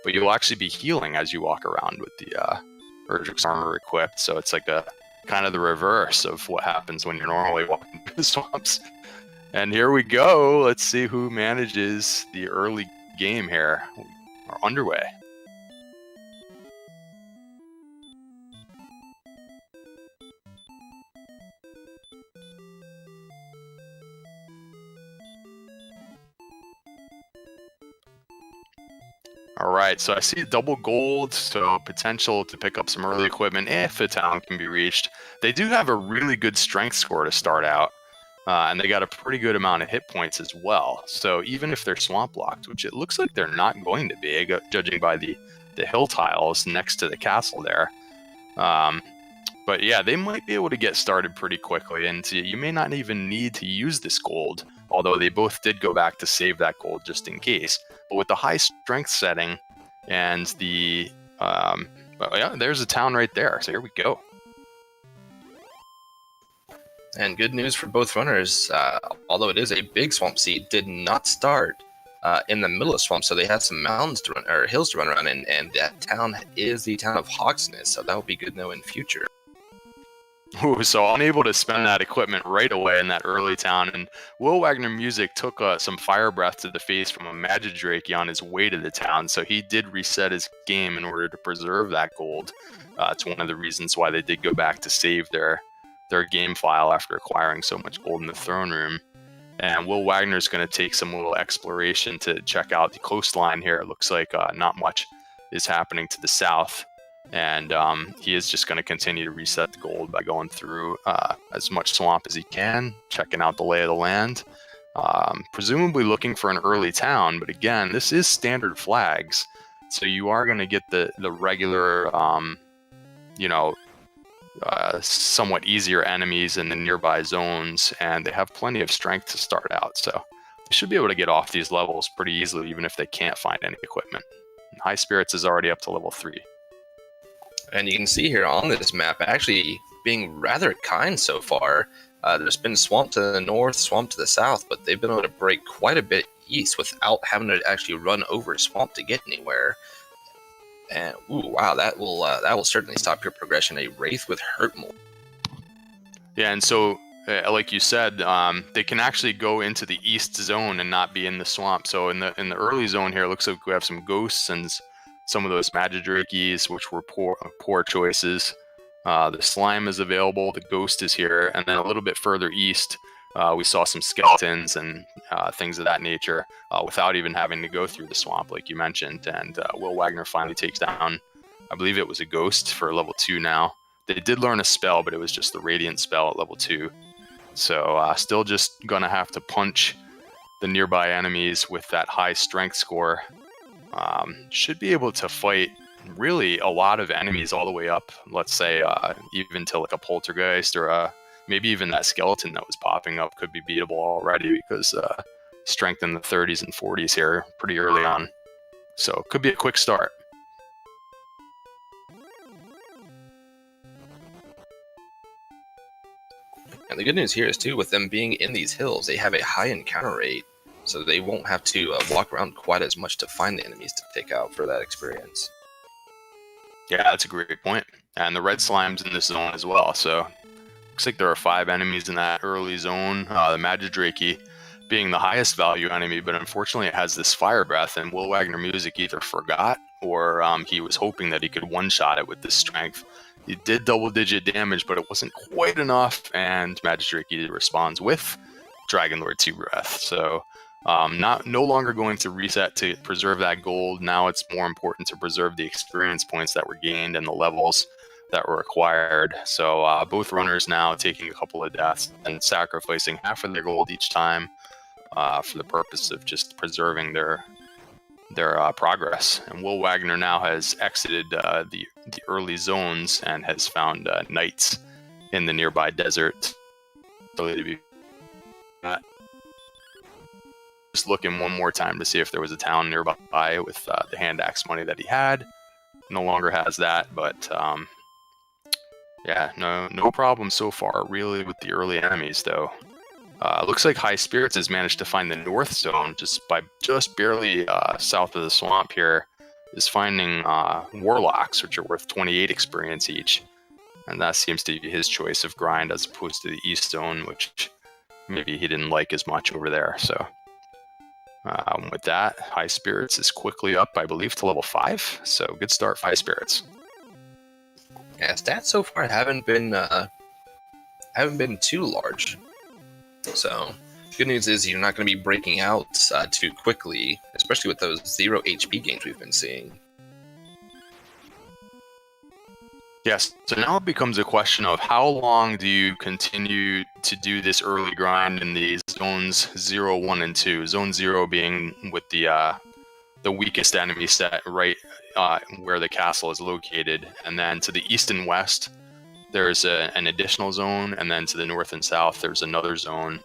but you'll actually be healing as you walk around with the Erdrick's armor equipped. So it's like a kind of the reverse of what happens when you're normally walking through the swamps. And here we go. Let's see who manages the early game here. We're underway. All right, so I see double gold, so potential to pick up some early equipment if a town can be reached. They do have a really good strength score to start out, and they got a pretty good amount of hit points as well. So even if they're swamp blocked, which it looks like they're not going to be, judging by the hill tiles next to the castle there. But yeah, they might be able to get started pretty quickly, and you may not even need to use this gold, although they both did go back to save that gold just in case. But with the high strength setting and the, yeah, there's a town right there. So here we go. And good news for both runners, although it is a big swamp seed, did not start in the middle of swamp, so they had some mountains to run, or hills to run around in, and that town is the town of Hawksness, so that will be good to know in future. Ooh, so unable to spend that equipment right away in that early town, and WillWagnerMusic took some fire breath to the face from a Magidrake on his way to the town, so he did reset his game in order to preserve that gold. It's one of the reasons why they did go back to save their game file after acquiring so much gold in the throne room. And Will Wagner's going to take some little exploration to check out the coastline here. It looks like not much is happening to the south. And he is just going to continue to reset the gold by going through as much swamp as he can, checking out the lay of the land, presumably looking for an early town. But again, this is standard flags, so you are going to get the regular, somewhat easier enemies in the nearby zones, and they have plenty of strength to start out. So they should be able to get off these levels pretty easily, even if they can't find any equipment. And Highspirits is already up to level 3. And you can see here on this map actually being rather kind so far. There's been swamp to the north, swamp to the south, but they've been able to break quite a bit east without having to actually run over swamp to get anywhere. And ooh, wow, that will certainly stop your progression. A Wraith with Hurt Mold. Yeah, and so like you said, they can actually go into the east zone and not be in the swamp. So in the early zone here, it looks like we have some ghosts and some of those Magidrakes, which were poor choices. The slime is available, the ghost is here, and then a little bit further east, we saw some skeletons and things of that nature without even having to go through the swamp, like you mentioned. And Will Wagner finally takes down, I believe it was a ghost for level 2 now. They did learn a spell, but it was just the Radiant spell at level 2. So still just going to have to punch the nearby enemies with that high strength score. Should be able to fight really a lot of enemies all the way up, let's say even to like a poltergeist or maybe even that skeleton that was popping up could be beatable already, because strength in the 30s and 40s here pretty early on. So it could be a quick start. And the good news here is too, with them being in these hills, they have a high encounter rate, so they won't have to walk around quite as much to find the enemies to take out for that experience. Yeah, that's a great point. And the red slime's in this zone as well, so looks like there are 5 enemies in that early zone. The Magidrake being the highest value enemy, but unfortunately it has this fire breath, and WillWagnerMusic either forgot or he was hoping that he could one-shot it with this strength. He did double-digit damage, but it wasn't quite enough, and Magidrake responds with Dragonlord 2 Breath. So no longer going to reset to preserve that gold. Now it's more important to preserve the experience points that were gained and the levels that were acquired. So both runners now taking a couple of deaths and sacrificing half of their gold each time for the purpose of just preserving their progress. And Will Wagner now has exited the early zones and has found knights in the nearby desert. Just looking one more time to see if there was a town nearby with the hand axe money that he had. No longer has that, but yeah, no problem so far really with the early enemies though. Looks like Highspirits has managed to find the north zone just barely south of the swamp here. is finding warlocks, which are worth 28 experience each. And that seems to be his choice of grind as opposed to the East Zone, which maybe he didn't like as much over there. So with that, Highspirits is quickly up, I believe, to level 5. So good start, Highspirits. Yeah, stats so far haven't been too large. So good news is you're not going to be breaking out too quickly, especially with those 0 HP gains we've been seeing. Yes, so now it becomes a question of how long do you continue to do this early grind in these zones 0, 1, and 2. Zone 0 being with the weakest enemy set right where the castle is located, and then to the east and west there's an additional zone, and then to the north and south there's another zone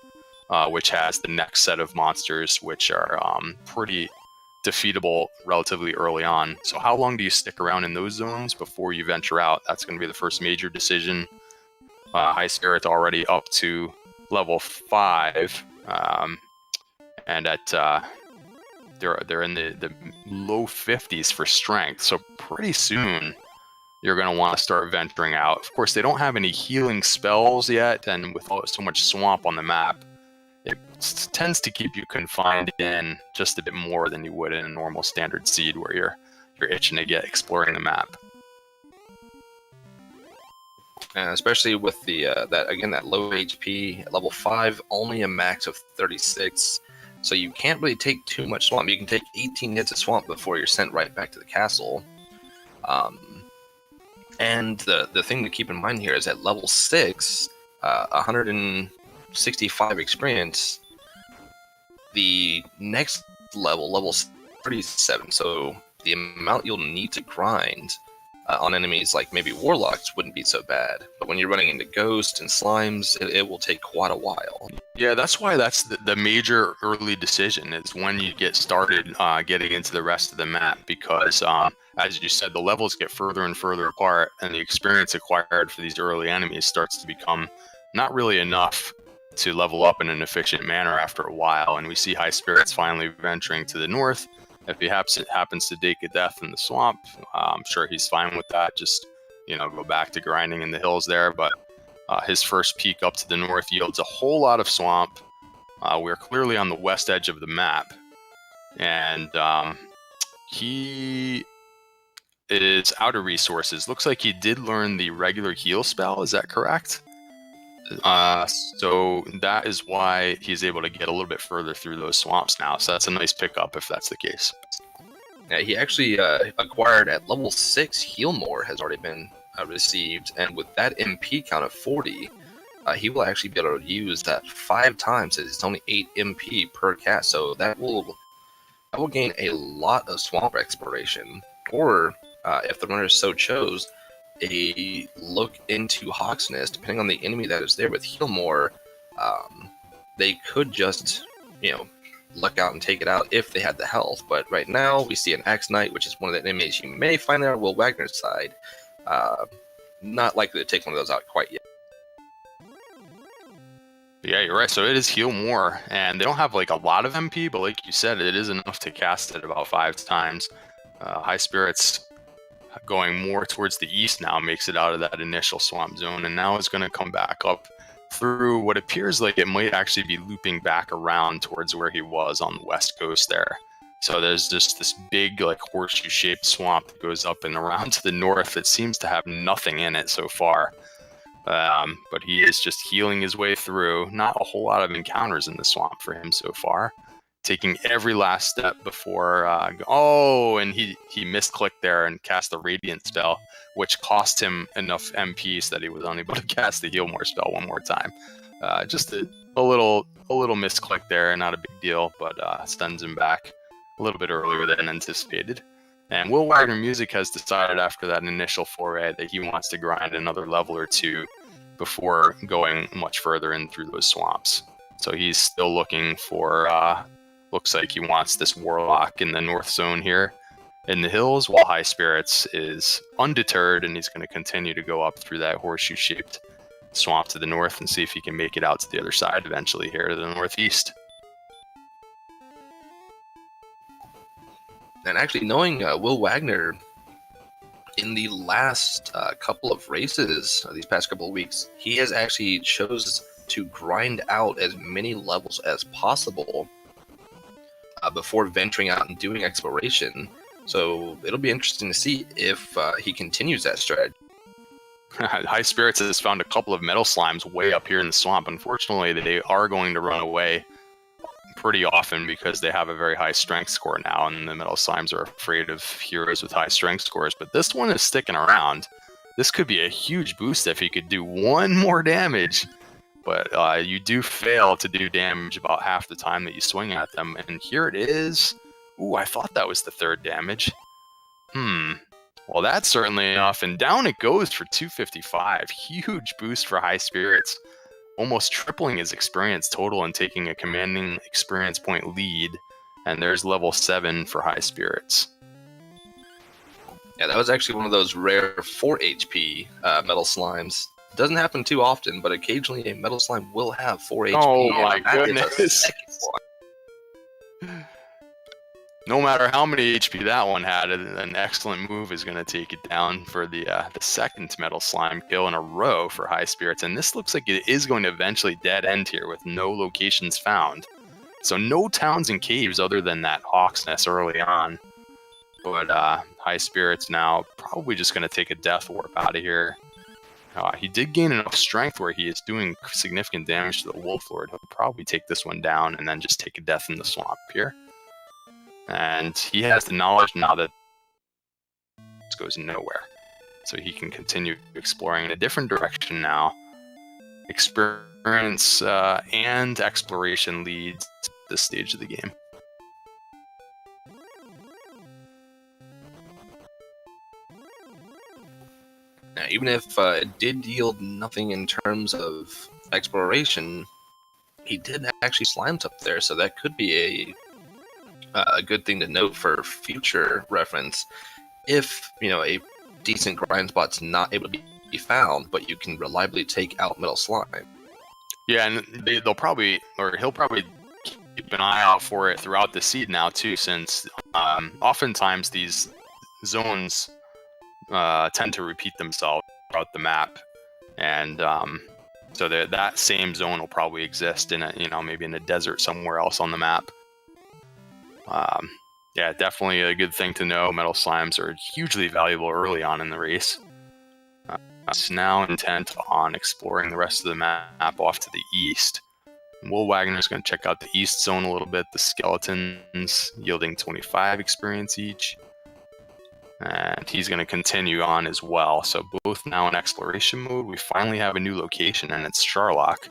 which has the next set of monsters, which are pretty defeatable relatively early on. So how long do you stick around in those zones before you venture out? That's going to be the first major decision. Highspirits already up to level 5, and at they're in the low 50s for strength. So pretty soon you're going to want to start venturing out. Of course, they don't have any healing spells yet, and with so much swamp on the map, it tends to keep you confined in just a bit more than you would in a normal standard seed, where you're itching to get exploring the map. And especially with the that low HP at level 5, only a max of 36, so you can't really take too much swamp. You can take 18 hits of swamp before you're sent right back to the castle. And the thing to keep in mind here is at level 6, 165 experience, the next level 37, so the amount you'll need to grind on enemies like maybe warlocks wouldn't be so bad, but when you're running into ghosts and slimes, it will take quite a while. Yeah, that's why that's the major early decision, is when you get started getting into the rest of the map, because as you said, the levels get further and further apart, and the experience acquired for these early enemies starts to become not really enough to level up in an efficient manner after a while. And we see Highspirits finally venturing to the north. If he happens to take a death in the swamp, I'm sure he's fine with that. Just, go back to grinding in the hills there. But his first peak up to the north yields a whole lot of swamp. We're clearly on the west edge of the map. And he is out of resources. Looks like he did learn the regular heal spell. Is that correct? So that is why he's able to get a little bit further through those swamps now. So that's a nice pickup if that's the case. Yeah, he actually acquired at level 6, Heal More has already been received, and with that MP count of 40, he will actually be able to use that 5 times, as it's only 8 MP per cast, so that will gain a lot of swamp exploration, or if the runner so chose, a look into Hawk's Nest. Depending on the enemy that is there with Heal More, they could just, luck out and take it out if they had the health. But right now, we see an Axe Knight, which is one of the enemies you may find there on WillWagner's side. Not likely to take one of those out quite yet. Yeah, you're right. So it is Heal More, and they don't have a lot of MP, but like you said, it is enough to cast it about 5 times. Highspirits going more towards the east now makes it out of that initial swamp zone, and now is going to come back up through what appears like it might actually be looping back around towards where he was on the west coast there. So there's just this big horseshoe shaped swamp that goes up and around to the north that seems to have nothing in it so far. But he is just healing his way through. Not a whole lot of encounters in the swamp for him so far. Taking every last step before and he misclicked there and cast the Radiant spell, which cost him enough MP so that he was unable to cast the Heal More spell one more time. Just a little misclick there, not a big deal, but stuns him back a little bit earlier than anticipated. And WillWagnerMusic has decided after that initial foray that he wants to grind another level or 2 before going much further in through those swamps. So he's still looking for looks like he wants this warlock in the north zone here in the hills, while Highspirits is undeterred, and he's going to continue to go up through that horseshoe-shaped swamp to the north and see if he can make it out to the other side eventually here to the northeast. And actually, knowing Will Wagner in the last couple of races, these past couple of weeks, he has actually chose to grind out as many levels as possible before venturing out and doing exploration. So it'll be interesting to see if he continues that strategy. Highspirits has found a couple of metal slimes way up here in the swamp. Unfortunately, they are going to run away pretty often because they have a very high strength score now, and the metal slimes are afraid of heroes with high strength scores. But this one is sticking around. This could be a huge boost if he could do one more damage. But you do fail to do damage about half the time that you swing at them. And here it is. Ooh, I thought that was the third damage. Well, that's certainly enough. And down it goes for 255. Huge boost for Highspirits. Almost tripling his experience total and taking a commanding experience point lead. And there's level 7 for Highspirits. Yeah, that was actually one of those rare 4 HP metal slimes. Doesn't happen too often, but occasionally a metal slime will have 4 HP. Oh my goodness. No matter how many HP that one had, an excellent move is going to take it down for the second metal slime kill in a row for Highspirits. And this looks like it is going to eventually dead end here with no locations found. So no towns and caves other than that Hawk's Nest early on. But Highspirits now probably just going to take a death warp out of here. He did gain enough strength where he is doing significant damage to the Wolf Lord. He'll probably take this one down and then just take a death in the swamp here. And he has the knowledge now that this goes nowhere. So he can continue exploring in a different direction now. Experience and exploration leads to this stage of the game. Now, even if it did yield nothing in terms of exploration, he did actually slimes up there, so that could be a good thing to note for future reference. If a decent grind spot's not able to be found, but you can reliably take out metal slime. Yeah, and he'll probably keep an eye out for it throughout the seed now too, since oftentimes these zones tend to repeat themselves throughout the map, and so that same zone will probably exist in maybe in a desert somewhere else on the map. Yeah, definitely a good thing to know. Metal slimes are hugely valuable early on in the race. It's now intent on exploring the rest of the map off to the east. Will Wagner is going to check out the east zone a little bit. The skeletons yielding 25 experience each. And he's going to continue on as well. So both now in exploration mode. We finally have a new location, and it's Charlock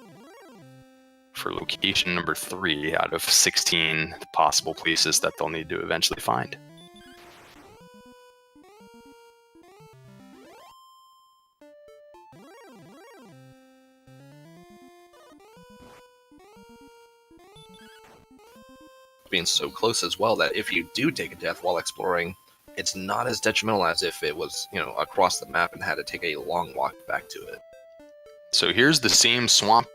for location number 3 out of 16 possible places that they'll need to eventually find. Being so close as well that if you do take a death while exploring, it's not as detrimental as if it was, across the map and had to take a long walk back to it. So here's the same swamp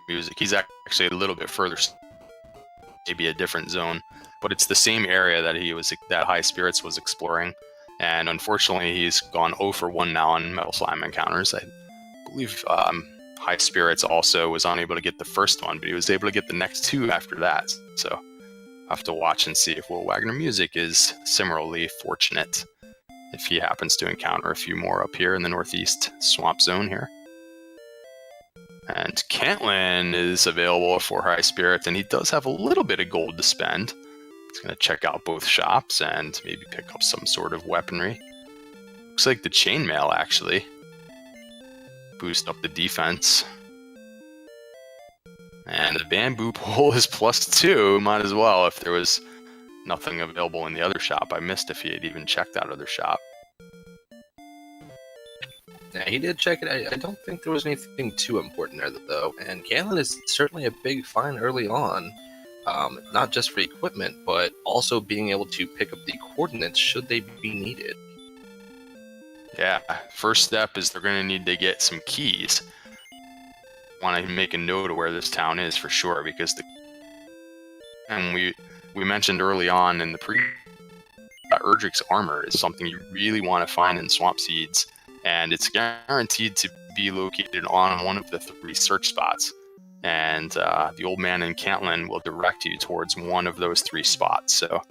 music. He's actually a little bit further, maybe a different zone, but it's the same area that Highspirits was exploring. And unfortunately, he's gone 0 for 1 now on metal slime encounters. I believe Highspirits also was unable to get the first one, but he was able to get the next 2 after that. So I'll have to watch and see if WillWagnerMusic is similarly fortunate if he happens to encounter a few more up here in the northeast swamp zone here. And Cantlin is available for Highspirits, and he does have a little bit of gold to spend. He's going to check out both shops and maybe pick up some sort of weaponry. Looks like the chainmail, actually. Boost up the defense. And the bamboo pole is +2. Might as well if there was nothing available in the other shop. I missed if he had even checked that other shop. Yeah, he did check it. I don't think there was anything too important there, though. And Cantlin is certainly a big find early on. Not just for equipment, but also being able to pick up the coordinates should they be needed. Yeah, first step is they're going to need to get some keys. Want to make a note of where this town is for sure, because we mentioned early on in the Erdrick's armor is something you really want to find in swamp seeds, and it's guaranteed to be located on one of the 3 search spots. And the old man in Cantlin will direct you towards one of those 3 spots. So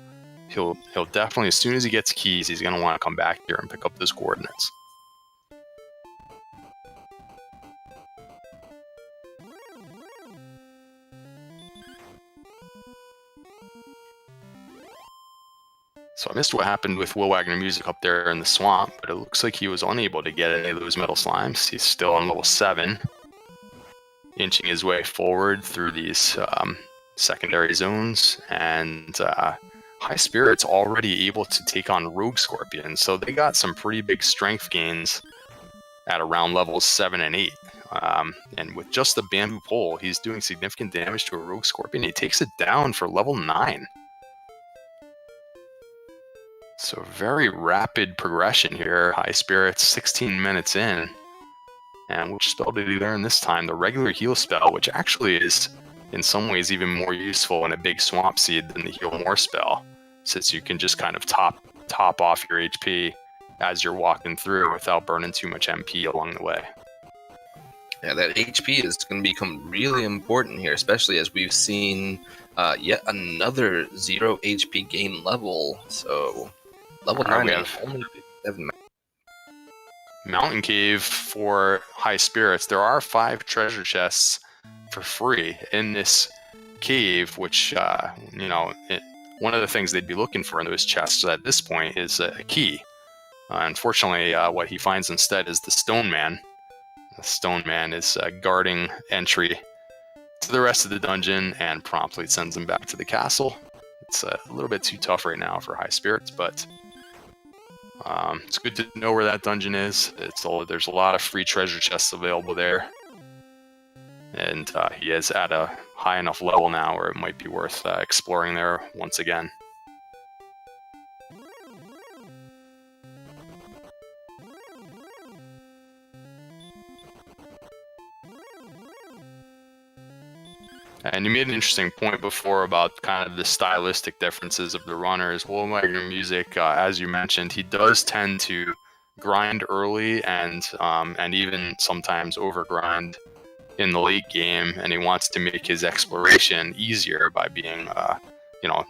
he'll definitely, as soon as he gets keys, he's going to want to come back here and pick up those coordinates. So I missed what happened with WillWagnerMusic up there in the swamp, but it looks like he was unable to get any of those metal slimes. He's still on level 7, inching his way forward through these secondary zones, and Highspirits already able to take on Rogue Scorpions, so they got some pretty big strength gains at around levels 7 and 8. And with just the bamboo pole, he's doing significant damage to a Rogue Scorpion. He takes it down for level 9. So very rapid progression here. Highspirits, 16 minutes in. And which spell did he learn this time? The regular heal spell, which actually is in some ways even more useful in a big swamp seed than the heal more spell, since you can just kind of top off your HP as you're walking through without burning too much MP along the way. Yeah, that HP is going to become really important here, especially as we've seen yet another 0 HP gain level. So level 9 we and have only 57. Mountain Cave for Highspirits. There are 5 treasure chests for free in this cave, which, one of the things they'd be looking for in those chests at this point is a key. Unfortunately, what he finds instead is the Stone Man. The Stone Man is guarding entry to the rest of the dungeon and promptly sends him back to the castle. It's a little bit too tough right now for Highspirits, but it's good to know where that dungeon is. There's a lot of free treasure chests available there, and he is at a high enough level now where it might be worth exploring there once again. And you made an interesting point before about kind of the stylistic differences of the runners. WillWagnerMusic, as you mentioned, he does tend to grind early and even sometimes overgrind in the late game, and he wants to make his exploration easier by being,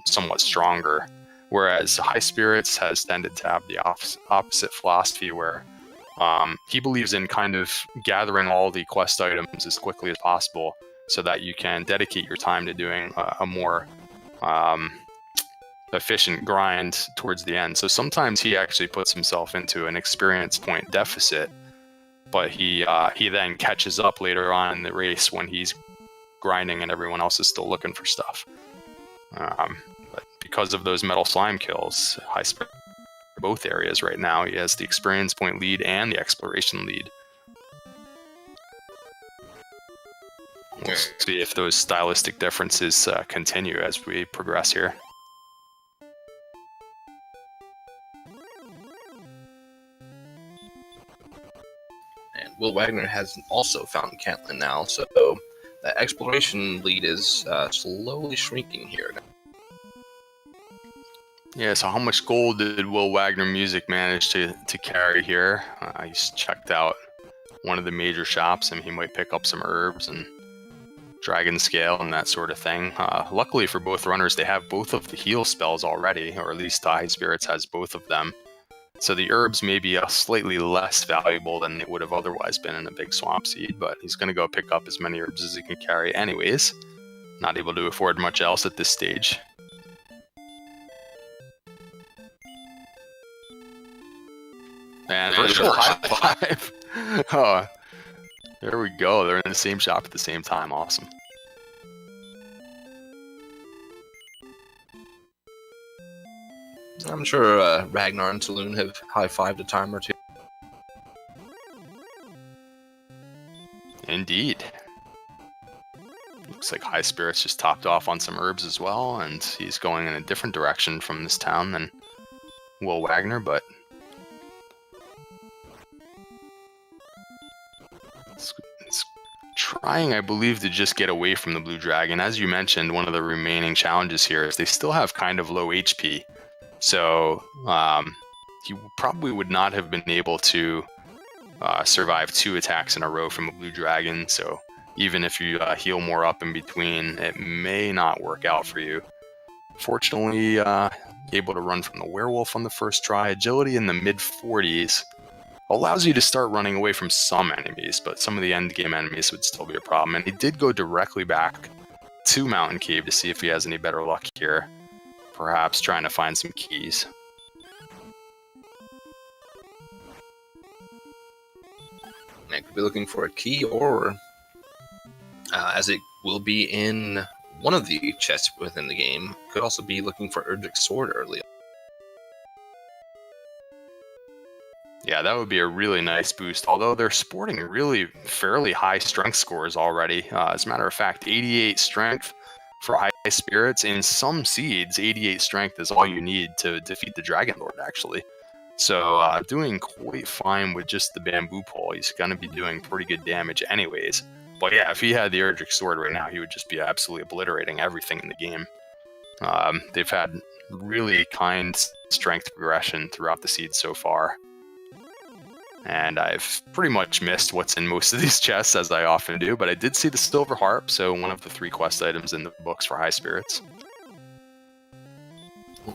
somewhat stronger. Whereas Highspirits has tended to have the opposite philosophy, where he believes in kind of gathering all the quest items as quickly as possible, so that you can dedicate your time to doing a more efficient grind towards the end. So sometimes he actually puts himself into an experience point deficit, but he then catches up later on in the race when he's grinding and everyone else is still looking for stuff. But because of those metal slime kills, Highspirits both areas right now, he has the experience point lead and the exploration lead. We'll see if those stylistic differences continue as we progress here. And Will Wagner has also found Cantlin now, so the exploration lead is slowly shrinking here. Yeah, so how much gold did WillWagnerMusic manage to carry here? He's checked out one of the major shops, and he might pick up some herbs and dragon scale and that sort of thing. Luckily for both runners, they have both of the heal spells already, or at least Highspirits has both of them. So the herbs may be slightly less valuable than they would have otherwise been in a big swamp seed, but he's going to go pick up as many herbs as he can carry anyways. Not able to afford much else at this stage. And virtual high five! Oh, there we go. They're in the same shop at the same time. Awesome. I'm sure Ragnar and Saloon have high-fived a time or two. Indeed. Looks like Highspirits just topped off on some herbs as well, and he's going in a different direction from this town than Will Wagner, but let's trying, I believe, to just get away from the blue dragon. As you mentioned, one of the remaining challenges here is they still have kind of low HP. So he probably would not have been able to survive 2 attacks in a row from a blue dragon. So even if you heal more up in between, it may not work out for you. Fortunately, able to run from the werewolf on the first try. Agility in the mid-40s allows you to start running away from some enemies, but some of the end game enemies would still be a problem. And he did go directly back to Mountain Cave to see if he has any better luck here. Perhaps trying to find some keys. I could be looking for a key, or as it will be in one of the chests within the game, could also be looking for Erdrick's sword early. Yeah, that would be a really nice boost, although they're sporting really fairly high strength scores already. As a matter of fact, 88 strength for Highspirits. In some seeds, 88 strength is all you need to defeat the Dragon Lord, actually. So doing quite fine with just the bamboo pole. He's going to be doing pretty good damage anyways. But yeah, if he had the Erdrick sword right now, he would just be absolutely obliterating everything in the game. They've had really kind strength progression throughout the seeds so far. And I've pretty much missed what's in most of these chests, as I often do, but I did see the Silver Harp, so one of the 3 quest items in the books for Highspirits.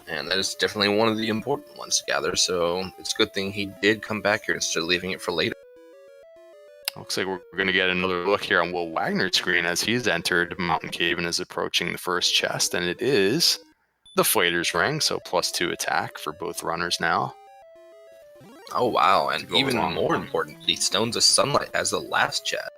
And that is definitely one of the important ones to gather, so it's a good thing he did come back here instead of leaving it for later. Looks like we're going to get another look here on Will Wagner's screen as he's entered Mountain Cave and is approaching the first chest, and it is the Fighter's Ring, so +2 attack for both runners now. Oh wow, and even more importantly, Stones of Sunlight as the last chest.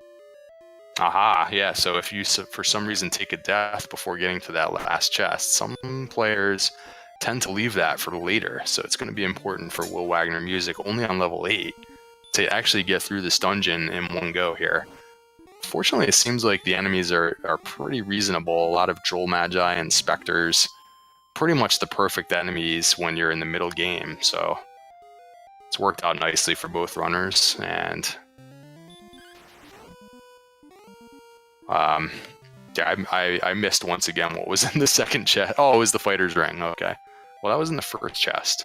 Aha, yeah, so if you for some reason take a death before getting to that last chest, some players tend to leave that for later, so it's going to be important for WillWagnerMusic only on level 8 to actually get through this dungeon in one go here. Fortunately, it seems like the enemies are pretty reasonable. A lot of Droll Magi and Spectres, pretty much the perfect enemies when you're in the middle game, so it's worked out nicely for both runners. And yeah, I missed once again what was in the second chest. Oh, it was the Fighter's Ring. Okay, well, that was in the first chest.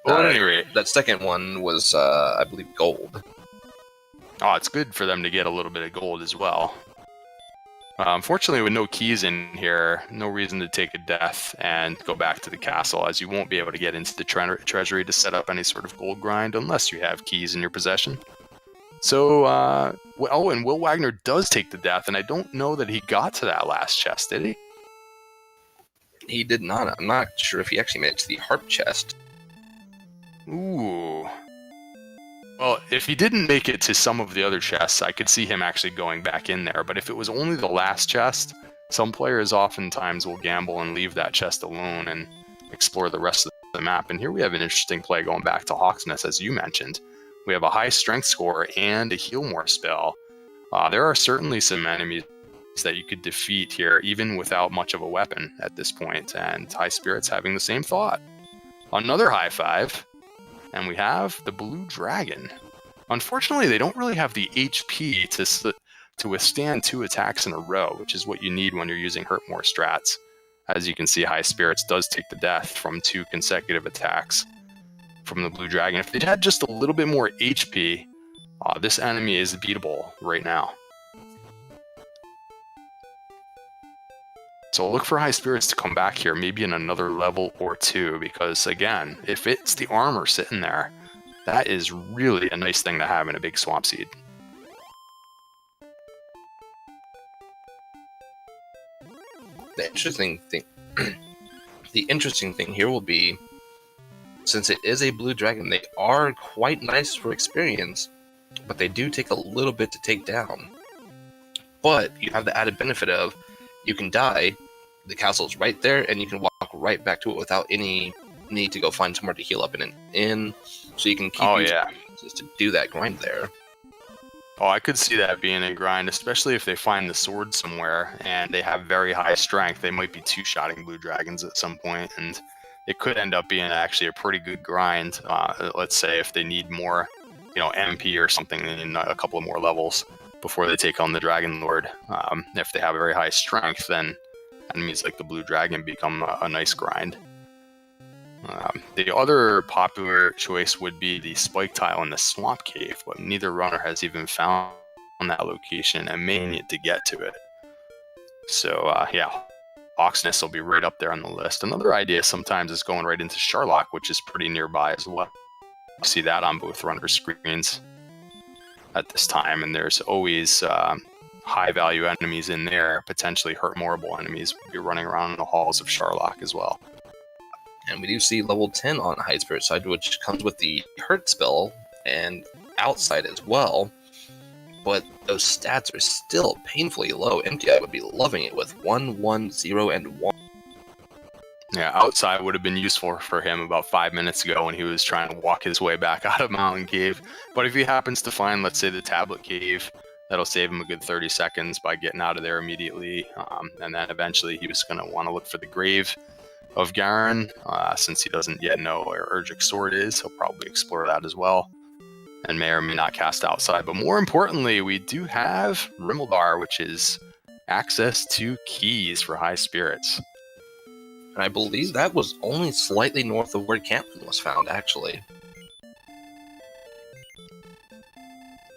Well, at any rate, that second one was, I believe, gold. Oh, it's good for them to get a little bit of gold as well. Unfortunately, with no keys in here, no reason to take a death and go back to the castle, as you won't be able to get into the treasury to set up any sort of gold grind unless you have keys in your possession. So, oh, and Will Wagner does take the death, and I don't know that he got to that last chest, did he? He did not. I'm not sure if he actually made it to the harp chest. Ooh. Well, if he didn't make it to some of the other chests, I could see him actually going back in there. But if it was only the last chest, some players oftentimes will gamble and leave that chest alone and explore the rest of the map. And here we have an interesting play going back to Hawksnest, as you mentioned. We have a high strength score and a heal more spell. There are certainly some enemies that you could defeat here, even without much of a weapon at this point. And Highspirits having the same thought. Another high five. And we have the Blue Dragon. Unfortunately, they don't really have the HP to withstand 2 attacks in a row, which is what you need when you're using Hurt More strats. As you can see, Highspirits does take the death from 2 consecutive attacks from the Blue Dragon. If it had just a little bit more HP, this enemy is beatable right now. So look for Highspirits to come back here, maybe in another level or 2, because again, if it's the armor sitting there, that is really a nice thing to have in a big swamp seed. The interesting thing here will be, since it is a blue dragon, they are quite nice for experience, but they do take a little bit to take down. But you have the added benefit of, you can die, the castle's right there, and you can walk right back to it without any need to go find somewhere to heal up in an inn, so you can keep just to do that grind there. Oh, I could see that being a grind, especially if they find the sword somewhere and they have very high strength. They might be 2-shotting blue dragons at some point, and it could end up being actually a pretty good grind. Let's say if they need more, MP or something in a couple of more levels. before they take on the Dragon Lord. If they have a very high strength, then enemies like the Blue Dragon become a nice grind. The other popular choice would be the Spike Tile in the Swamp Cave, but neither runner has even found that location and may need to get to it. So yeah, Hawksnest will be right up there on the list. Another idea sometimes is going right into Sharlock, which is pretty nearby as well. You see that on both runner screens at this time, and there's always high value enemies in there. Potentially hurtmoreable enemies will be running around in the halls of Sharlock as well. And we do see level 10 on Highspirits side, which comes with the hurt spell and outside as well. But those stats are still painfully low. MTI would be loving it with 1, 1, 0, and 1. Yeah, outside would have been useful for him about 5 minutes ago when he was trying to walk his way back out of Mountain Cave. But if he happens to find, let's say, the Tablet Cave, that'll save him a good 30 seconds by getting out of there immediately. And then eventually he was going to want to look for the grave of Garen. Since he doesn't yet know where Urgic Sword is, he'll probably explore that as well. And may or may not cast outside. But more importantly, we do have Rimuldar, which is access to keys for Highspirits. And I believe that was only slightly north of where Caitlin was found, actually.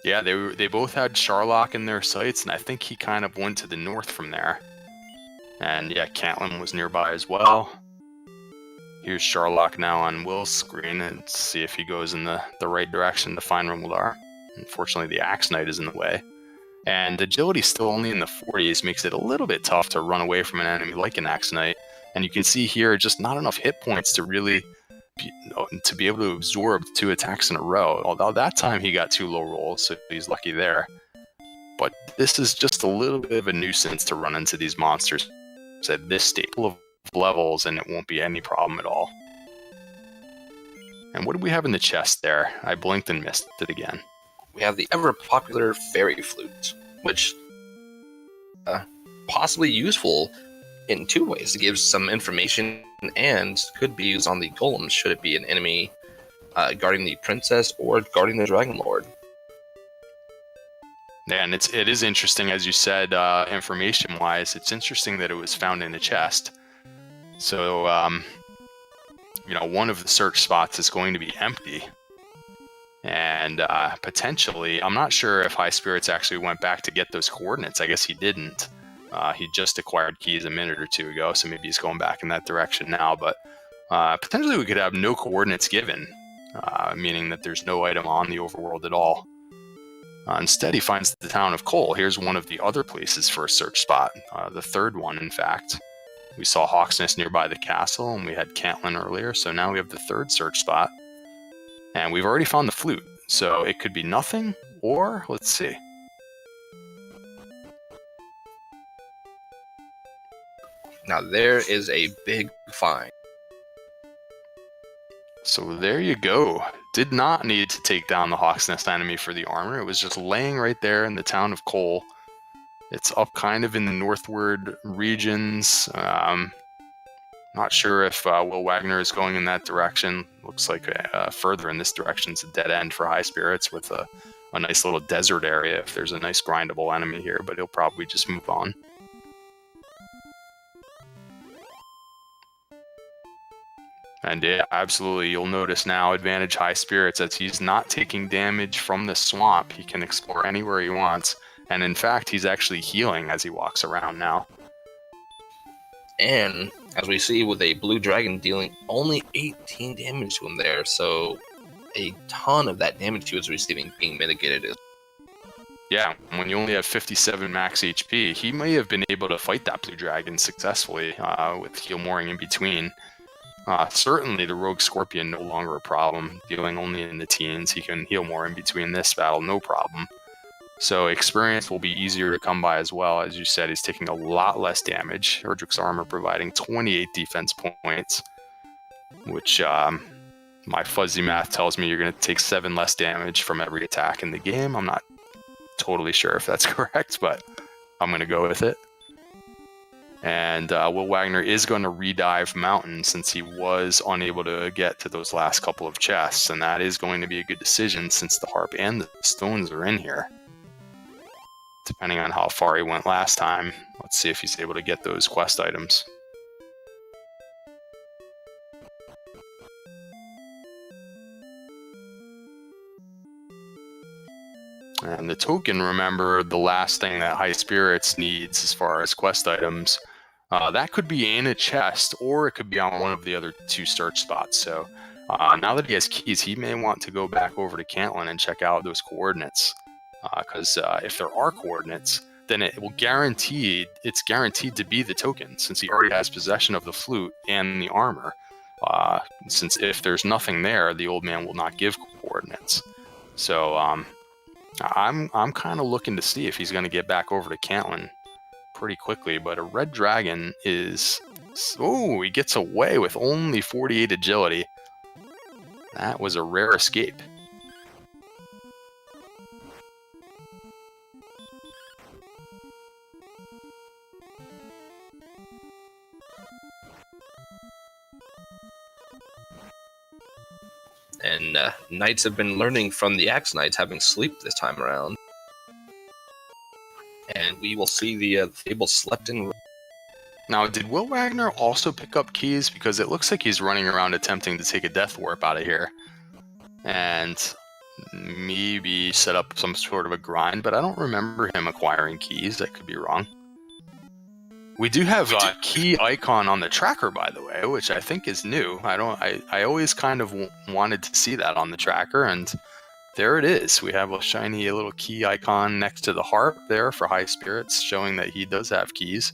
Yeah, they both had Sharlock in their sights, and I think he kind of went to the north from there. And yeah, Caitlin was nearby as well. Here's Sharlock now on Will's screen, and see if he goes in the right direction to find Rimuldar. Unfortunately, the Axe Knight is in the way. And agility still only in the 40s makes it a little bit tough to run away from an enemy like an Axe Knight. And you can see here just not enough hit points to really be able to absorb 2 attacks in a row. Although that time he got 2 low rolls, so he's lucky there. But this is just a little bit of a nuisance to run into these monsters at this staple of levels, and it won't be any problem at all. And what do we have in the chest there? I blinked and missed it again. We have the ever-popular Fairy Flute, which possibly useful in 2 ways. It gives some information and could be used on the golems should it be an enemy guarding the princess or guarding the Dragon Lord. Yeah, and it is interesting, as you said, information-wise, it's interesting that it was found in a chest. So, one of the search spots is going to be empty. And potentially, I'm not sure if Highspirits actually went back to get those coordinates. I guess he didn't. He just acquired keys a minute or 2 ago, so maybe he's going back in that direction now. But potentially we could have no coordinates given, meaning that there's no item on the overworld at all. Instead, he finds the town of Cole. Here's one of the other places for a search spot, the 3rd one, in fact. We saw Hawksnest nearby the castle, and we had Caitlin earlier, so now we have the 3rd search spot. And we've already found the flute, so it could be nothing, or, let's see. Now there is a big find. So there you go. Did not need to take down the Hawksnest enemy for the armor. It was just laying right there in the town of Cole. It's up kind of in the northward regions. Not sure if Will Wagner is going in that direction. Looks like further in this direction is a dead end for Highspirits with a nice little desert area if there's a nice grindable enemy here, but he'll probably just move on. And yeah, absolutely, you'll notice now advantage Highspirits as he's not taking damage from the swamp. He can explore anywhere he wants. And in fact, he's actually healing as he walks around now. And as we see with a blue dragon dealing only 18 damage to him there, so a ton of that damage he was receiving being mitigated. Yeah, when you only have 57 max HP, he may have been able to fight that blue dragon successfully with heal mooring in between. Certainly the Rogue Scorpion no longer a problem, dealing only in the teens. He can heal more in between this battle, no problem. So experience will be easier to come by as well. As you said, he's taking a lot less damage. Erdrick's armor providing 28 defense points, which my fuzzy math tells me you're going to take 7 less damage from every attack in the game. I'm not totally sure if that's correct, but I'm going to go with it. And Will Wagner is going to redive Mountain since he was unable to get to those last couple of chests, and that is going to be a good decision since the harp and the stones are in here. depending on how far he went last time. Let's see if he's able to get those quest items. And the token, remember, the last thing that Highspirits needs as far as quest items, that could be in a chest, or it could be on one of the other 2 search spots. So now that he has keys, he may want to go back over to Cantlin and check out those coordinates. Because if there are coordinates, then it's guaranteed to be the token, since he already has possession of the flute and the armor. Since if there's nothing there, the old man will not give coordinates. So I'm kind of looking to see if he's going to get back over to Cantlin pretty quickly. But a red dragon is... Oh, he gets away with only 48 agility. That was a rare escape. And knights have been learning from the Axe Knights, having sleep this time around. And we will see the Fable slept in. Now, did Will Wagner also pick up keys? Because it looks like he's running around attempting to take a death warp out of here. And maybe set up some sort of a grind, but I don't remember him acquiring keys. I could be wrong. We do have a key icon on the tracker, by the way, which I think is new. I always kind of wanted to see that on the tracker, and there it is. We have a shiny little key icon next to the harp there for Highspirits, showing that he does have keys.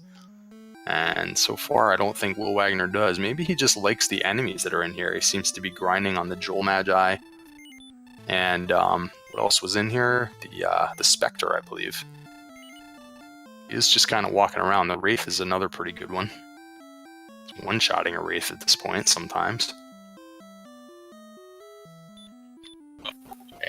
And so far, I don't think Will Wagner does. Maybe he just likes the enemies that are in here. He seems to be grinding on the Jewel Magi. And what else was in here? The Spectre, I believe. He is just kind of walking around. The Wraith is another pretty good one. It's one-shotting a Wraith at this point sometimes.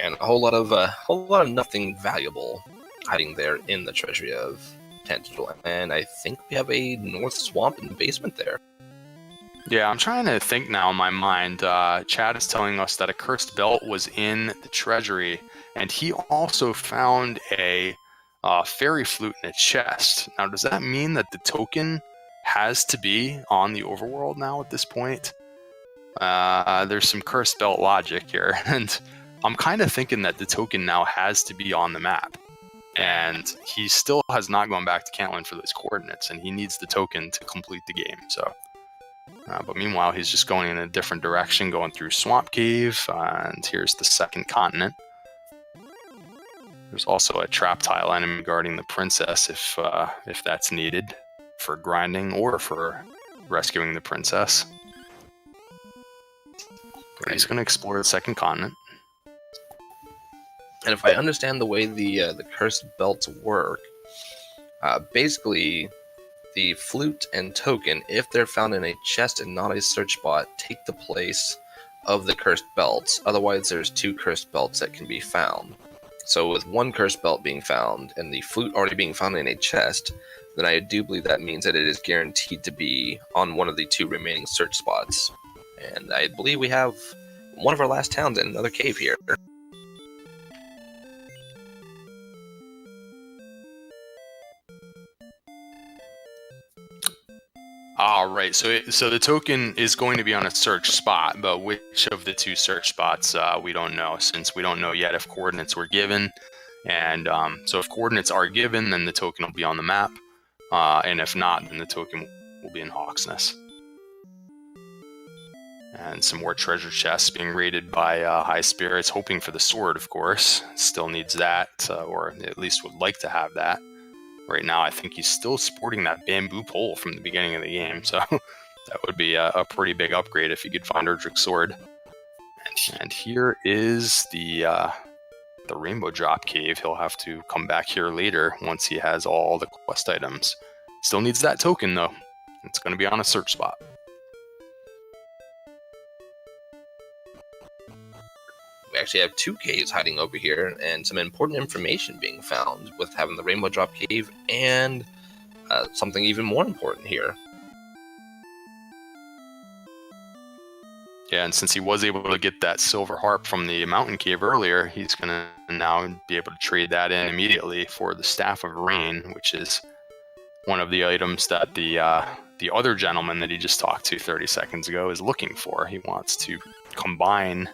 And a whole lot of nothing valuable hiding there in the treasury of Tangential. And I think we have a North Swamp in the basement there. Yeah, I'm trying to think now in my mind. Chad is telling us that a cursed belt was in the treasury, and he also found a fairy flute in a chest. Now, does that mean that the token has to be on the overworld now at this point? There's some cursed belt logic here, and I'm kind of thinking that the token now has to be on the map. And he still has not gone back to Cantlin for those coordinates, and he needs the token to complete the game. So, but meanwhile, he's just going in a different direction, going through Swamp Cave, and here's the second continent. There's also a trap tile enemy guarding the princess if that's needed for grinding or for rescuing the princess. But he's going to explore the second continent. And if I understand the way the cursed belts work, basically the flute and token, if they're found in a chest and not a search spot, take the place of the cursed belts. Otherwise, there's 2 cursed belts that can be found. So with 1 cursed belt being found and the flute already being found in a chest, then I do believe that means that it is guaranteed to be on one of the 2 remaining search spots. And I believe we have one of our last towns in another cave here. All right, so the token is going to be on a search spot, but which of the 2 search spots, we don't know, since we don't know yet if coordinates were given. And so if coordinates are given, then the token will be on the map, and if not, then the token will be in Hawksness. And some more treasure chests being raided by Highspirits, hoping for the sword, of course. Still needs that, or at least would like to have that. Right now, I think he's still sporting that bamboo pole from the beginning of the game, so that would be a pretty big upgrade if he could find Erdrick's sword. And here is the Rainbow Drop Cave. He'll have to come back here later once he has all the quest items. Still needs that token, though. It's going to be on a search spot. We actually have 2 caves hiding over here, and some important information being found with having the Rainbow Drop Cave, and something even more important here. Yeah, and since he was able to get that silver harp from the mountain cave earlier, he's going to now be able to trade that in immediately for the Staff of Rain, which is one of the items that the other gentleman that he just talked to 30 seconds ago is looking for. He wants to combine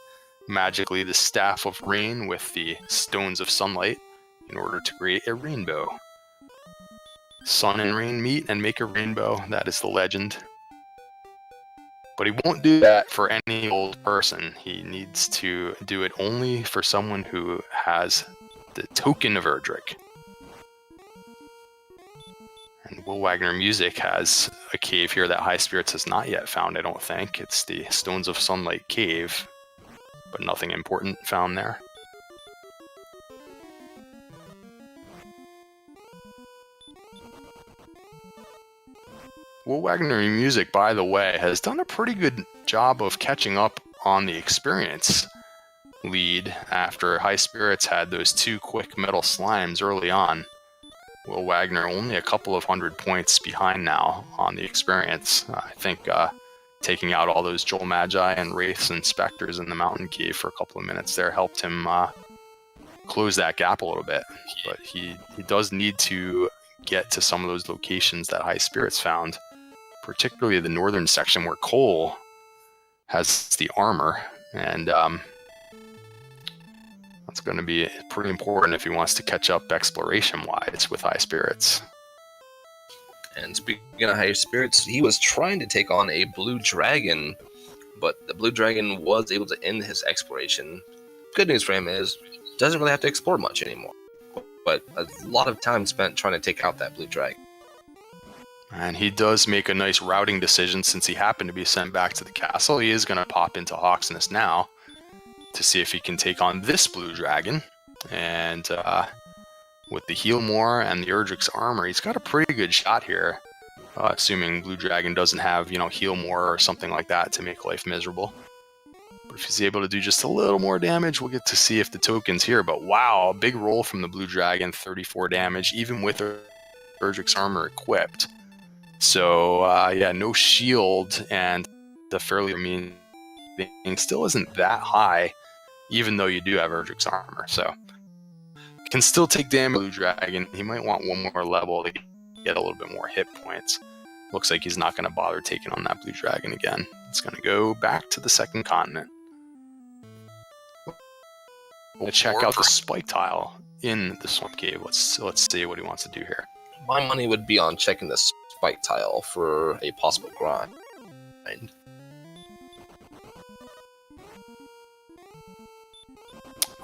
magically the Staff of Rain with the Stones of Sunlight in order to create a rainbow. Sun and rain meet and make a rainbow. That is the legend. But he won't do that for any old person. He needs to do it only for someone who has the token of Erdrick. And WillWagnerMusic has a cave here that Highspirits has not yet found, I don't think. It's the Stones of Sunlight Cave, but nothing important found there. WillWagnerMusic, by the way, has done a pretty good job of catching up on the experience lead after Highspirits had those 2 quick metal slimes early on. Will Wagner only a couple of 100 points behind now on the experience. I think taking out all those Joel Magi and Wraiths and Spectres in the Mountain Cave for a couple of minutes there helped him close that gap a little bit. But he does need to get to some of those locations that Highspirits found, particularly the northern section where Cole has the armor, and that's going to be pretty important if he wants to catch up exploration-wise with Highspirits. And speaking of Highspirits, he was trying to take on a blue dragon, but the blue dragon was able to end his exploration. Good news for him is, doesn't really have to explore much anymore, but a lot of time spent trying to take out that blue dragon. And he does make a nice routing decision since he happened to be sent back to the castle. He is going to pop into Hawksness now to see if he can take on this blue dragon. And with the Healmore and the Erdrick's armor, he's got a pretty good shot here, assuming blue dragon doesn't have, Healmore or something like that to make life miserable. But if he's able to do just a little more damage, we'll get to see if the token's here. But wow, a big roll from the blue dragon, 34 damage, even with Erdrick's armor equipped. So, no shield, and the fairly mean thing still isn't that high, even though you do have Erdrick's armor. So, can still take damage. Blue Dragon, he might want one more level to get a little bit more hit points. Looks like he's not going to bother taking on that Blue Dragon again. It's going to go back to the second continent. We'll check out the spike tile in the Swamp Cave. Let's see what he wants to do here. My money would be on checking the spike tile for a possible grind.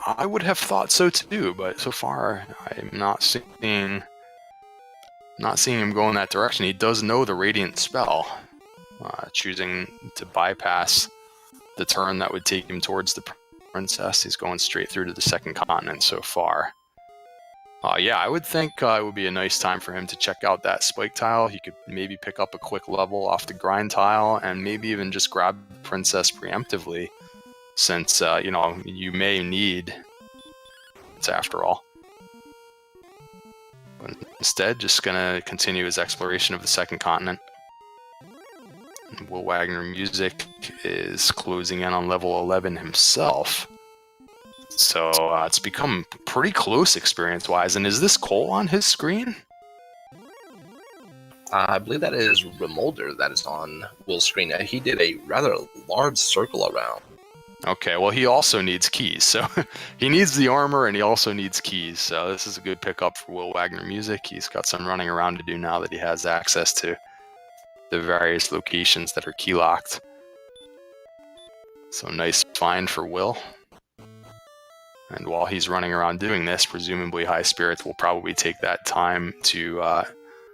I would have thought so too, but so far I'm not seeing him go in that direction. He does know the Radiant spell, choosing to bypass the turn that would take him towards the princess. He's going straight through to the second continent so far. I would think it would be a nice time for him to check out that spike tile. He could maybe pick up a quick level off the grind tile and maybe even just grab the princess preemptively, since, you may need it after all. But instead, just going to continue his exploration of the second continent. WillWagnerMusic is closing in on level 11 himself. So it's become pretty close experience-wise. And is this Cole on his screen? I believe that is Remolder that is on Will's screen. He did a rather large circle around. Okay, well, he also needs keys. So he needs the armor and he also needs keys. So this is a good pickup for WillWagnerMusic. He's got some running around to do now that he has access to the various locations that are key-locked. So nice find for Will. And while he's running around doing this, presumably Highspirits will probably take that time to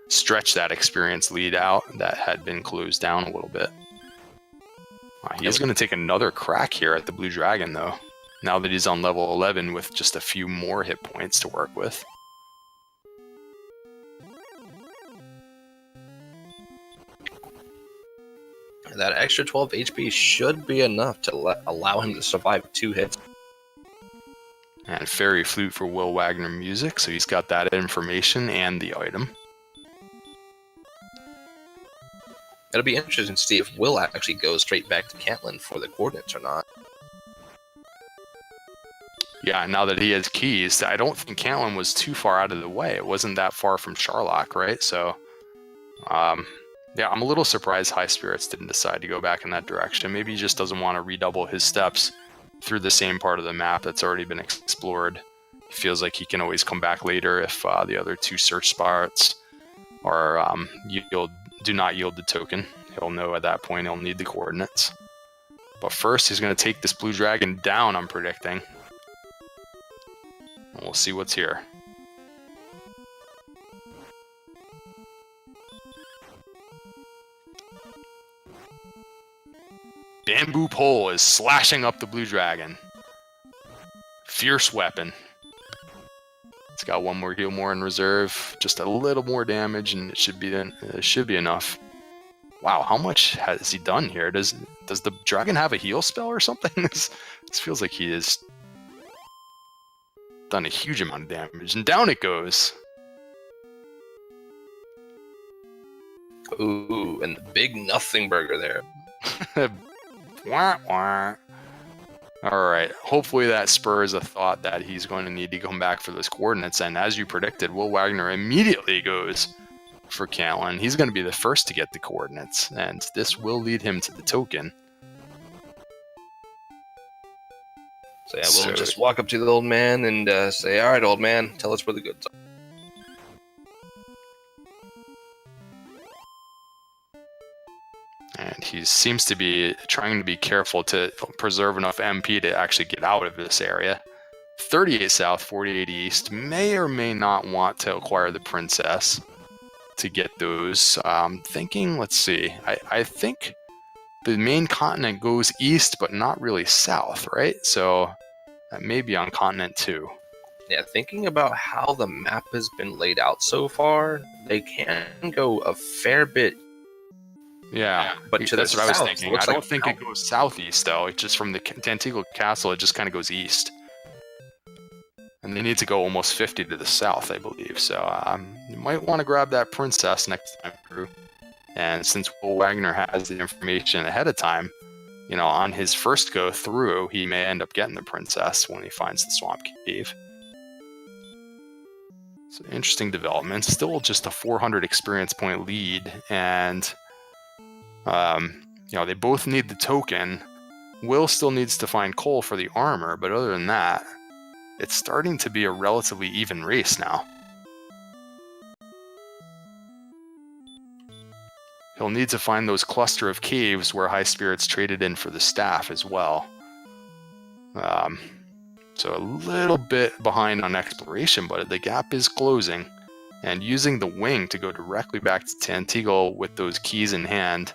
stretch that experience lead out that had been closed down a little bit. He is going to take another crack here at the Blue Dragon, though, now that he's on level 11 with just a few more hit points to work with. That extra 12 HP should be enough to allow him to survive 2 hits. And Fairy Flute for WillWagnerMusic, so he's got that information and the item. It'll be interesting to see if Will actually goes straight back to Cantlin for the coordinates or not. Yeah, now that he has keys, I don't think Cantlin was too far out of the way. It wasn't that far from Charlock, right? So, yeah, I'm a little surprised Highspirits didn't decide to go back in that direction. Maybe he just doesn't want to redouble his steps through the same part of the map that's already been explored. He feels like he can always come back later if the other 2 search spots are do not yield the token. He'll know at that point he'll need the coordinates. But first, he's going to take this blue dragon down, I'm predicting. And we'll see what's here. Bamboo pole is slashing up the blue dragon. Fierce weapon. It's got 1 more heal more in reserve, just a little more damage, and it should be enough. Wow, how much has he done here? Does the dragon have a heal spell or something? This feels like he has done a huge amount of damage, and down it goes. Ooh, and the big nothing burger there. Wah, wah. All right, hopefully that spurs a thought that he's going to need to come back for those coordinates, and as you predicted, Will Wagner immediately goes for Cantlin. He's going to be the first to get the coordinates, and this will lead him to the token. So yeah, we'll just walk up to the old man and say, "All right, old man, tell us where the goods are." And he seems to be trying to be careful to preserve enough MP to actually get out of this area. 38 south, 48 east, may or may not want to acquire the princess to get those. Thinking, let's see, I think the main continent goes east, but not really south, right? So that may be on continent 2. Yeah, thinking about how the map has been laid out so far, they can go a fair bit. Yeah, but to that's the what I was south, thinking. I looks don't like think it goes southeast, though. It's just from the Tantegel Castle, it just kind of goes east. And they need to go almost 50 to the south, I believe. So you might want to grab that princess next time through. And since Will Wagner has the information ahead of time, on his first go through, he may end up getting the princess when he finds the swamp cave. So interesting development. Still just a 400 experience point lead, and they both need the token. Will still needs to find Cole for the armor, but other than that, it's starting to be a relatively even race now. He'll need to find those cluster of caves where Highspirits traded in for the staff as well. So a little bit behind on exploration, but the gap is closing. And using the wing to go directly back to Tantegel with those keys in hand,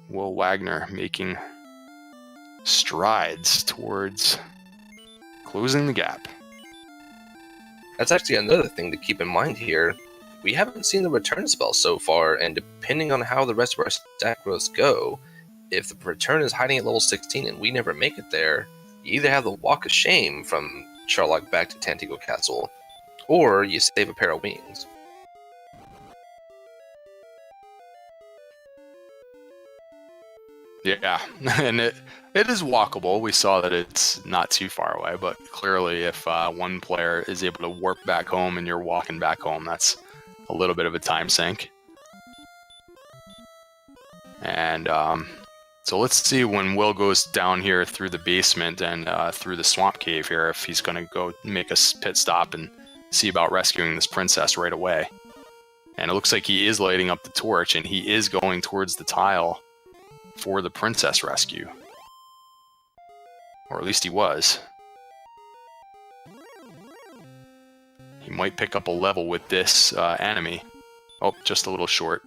Will Wagner making strides towards closing the gap. That's actually another thing to keep in mind here. We haven't seen the return spell so far, and depending on how the rest of our stat growths go, if the return is hiding at level 16 and we never make it there, you either have the Walk of Shame from Charlock back to Tantegel Castle, or you save a pair of wings. Yeah, and it is walkable. We saw that it's not too far away, but clearly if one player is able to warp back home and you're walking back home, that's a little bit of a time sink. And so let's see when Will goes down here through the basement and through the swamp cave here, if he's going to go make a pit stop and see about rescuing this princess right away. And it looks like he is lighting up the torch, and he is going towards the tile for the princess rescue. Or at least he was. He might pick up a level with this enemy. Oh, just a little short.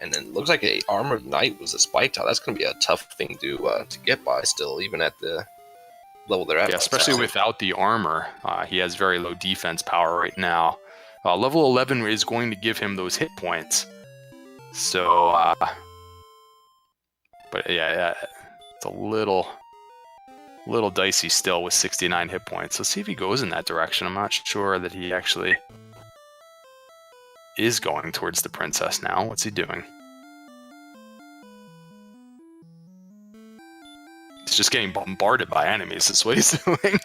And then it looks like a Armored Knight was a spike tile. That's going to be a tough thing to get by still, even at the level they're at. Yeah, especially without the armor. He has very low defense power right now. Level 11 is going to give him those hit points. So, but yeah, it's a little dicey still with 69 hit points. Let's see if he goes in that direction. I'm not sure that he actually is going towards the princess now. What's he doing? He's just getting bombarded by enemies. That's what he's doing.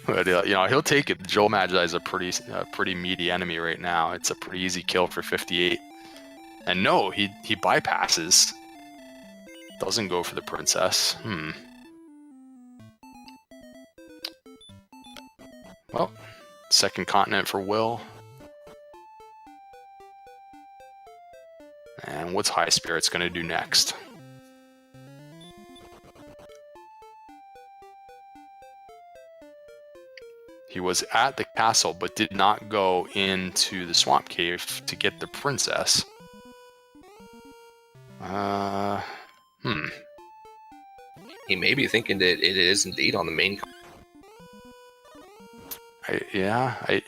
But he'll take it. Joel Magi is a pretty meaty enemy right now. It's a pretty easy kill for 58. And no, he bypasses. Doesn't go for the princess. Well, second continent for Will. And what's Highspirits going to do next? He was at the castle, but did not go into the swamp cave to get the princess. He may be thinking that it is indeed on the main. I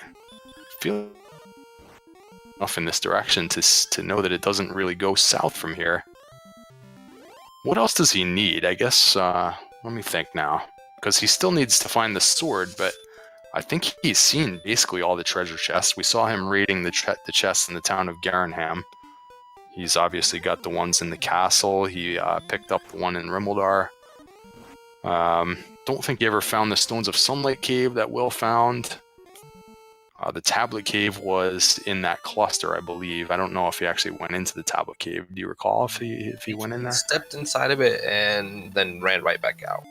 feel enough in this direction to know that it doesn't really go south from here. What else does he need? I guess, let me think now. Because he still needs to find the sword, but I think he's seen basically all the treasure chests. We saw him raiding the chests in the town of Garenham. He's obviously got the ones in the castle. He picked up the one in Rimeldar. Don't think he ever found the Stones of Sunlight cave that Will found. The tablet cave was in that cluster, I believe. I don't know if he actually went into the tablet cave. Do you recall if he went in there? Stepped inside of it and then ran right back out.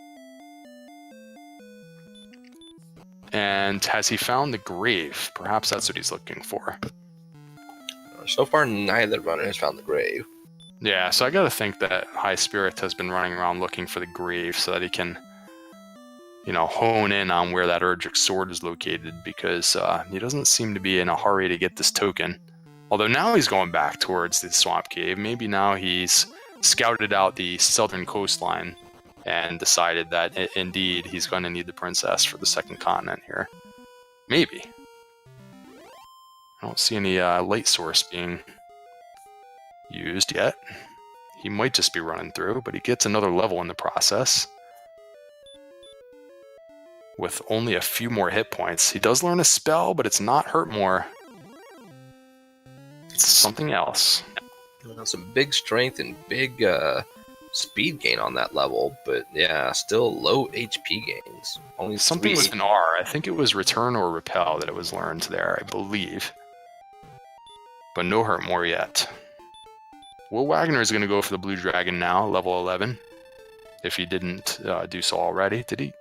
And has he found the grave? Perhaps that's what he's looking for. So far, neither runner has found the grave. Yeah, so I gotta think that High Spirit has been running around looking for the grave so that he can, hone in on where that Erdrick sword is located, because he doesn't seem to be in a hurry to get this token. Although now he's going back towards the swamp cave. Maybe now he's scouted out the southern coastline and decided that indeed he's going to need the princess for the second continent here. Maybe. I don't see any light source being used yet. He might just be running through, but he gets another level in the process. With only a few more hit points. He does learn a spell, but it's not hurt more. It's something else. Some big strength and big speed gain on that level, but yeah, still low HP gains. Only something with an R. I think it was return or repel that it was learned there, I believe. But no hurt more yet. Will Wagner is going to go for the Blue Dragon now, level 11. If he didn't do so already, did he?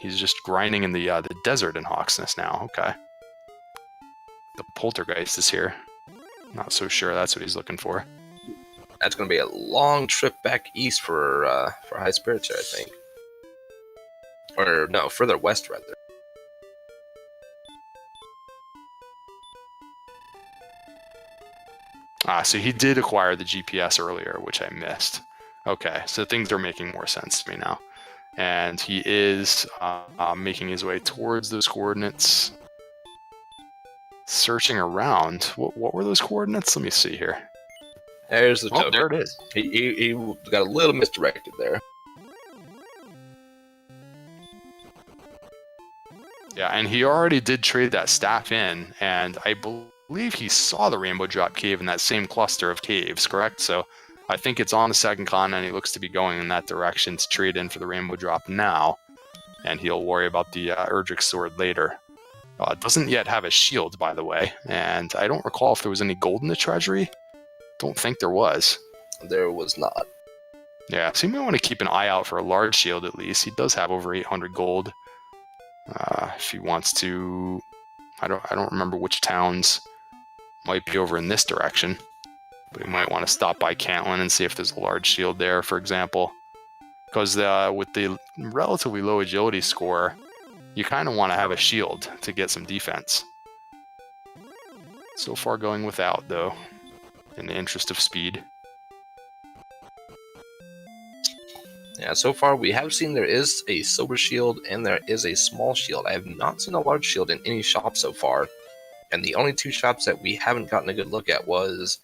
He's just grinding in the desert in Hawksness now. Okay. The Poltergeist is here. Not so sure that's what he's looking for. That's going to be a long trip back east for Highspirits, I think. Or no, further west rather. So he did acquire the GPS earlier, which I missed. Okay, so things are making more sense to me now. And he is making his way towards those coordinates. Searching around. What were those coordinates? Let me see here. There's the token. There it is. He got a little misdirected there. Yeah, and he already did trade that staff in, and I believe he saw the Rainbow Drop Cave in that same cluster of caves, correct? So I think it's on the second continent. He looks to be going in that direction to trade in for the Rainbow Drop now, and he'll worry about the Erdrick Sword later. Doesn't yet have a shield, by the way, and I don't recall if there was any gold in the treasury. Don't think there was. There was not. Yeah, so you may want to keep an eye out for a large shield at least. He does have over 800 gold. If he wants to, I don't remember which towns might be over in this direction, but he might want to stop by Cantlin and see if there's a large shield there, for example. Because with the relatively low agility score, you kind of want to have a shield to get some defense. So far going without, though, in the interest of speed. Yeah, so far we have seen there is a silver shield and there is a small shield. I have not seen a large shield in any shop so far. And the only two shops that we haven't gotten a good look at was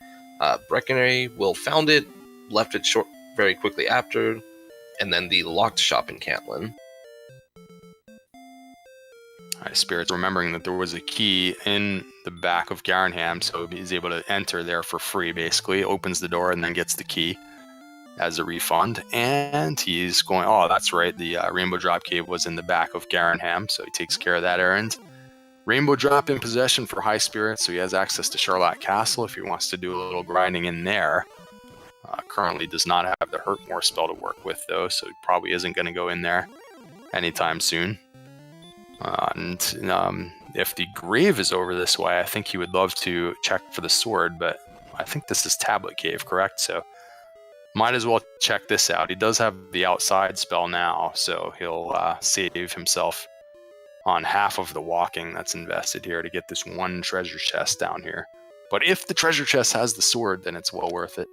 Breckenary. Will found it, left it short very quickly after, and then the locked shop in Cantlin. Highspirits, remembering that there was a key in the back of Garenham, so he's able to enter there for free, basically. Opens the door and then gets the key as a refund. And he's going, oh, that's right, the Rainbow Drop Cave was in the back of Garenham, so he takes care of that errand. Rainbow Drop in possession for Highspirits, so he has access to Charlotte Castle if he wants to do a little grinding in there. Currently does not have the Hurtmore spell to work with, though, so he probably isn't going to go in there anytime soon. If the grave is over this way, I think he would love to check for the sword, but I think this is Tablet Cave, correct? So might as well check this out. He does have the outside spell now, so he'll save himself on half of the walking that's invested here to get this one treasure chest down here. But if the treasure chest has the sword, then it's well worth it.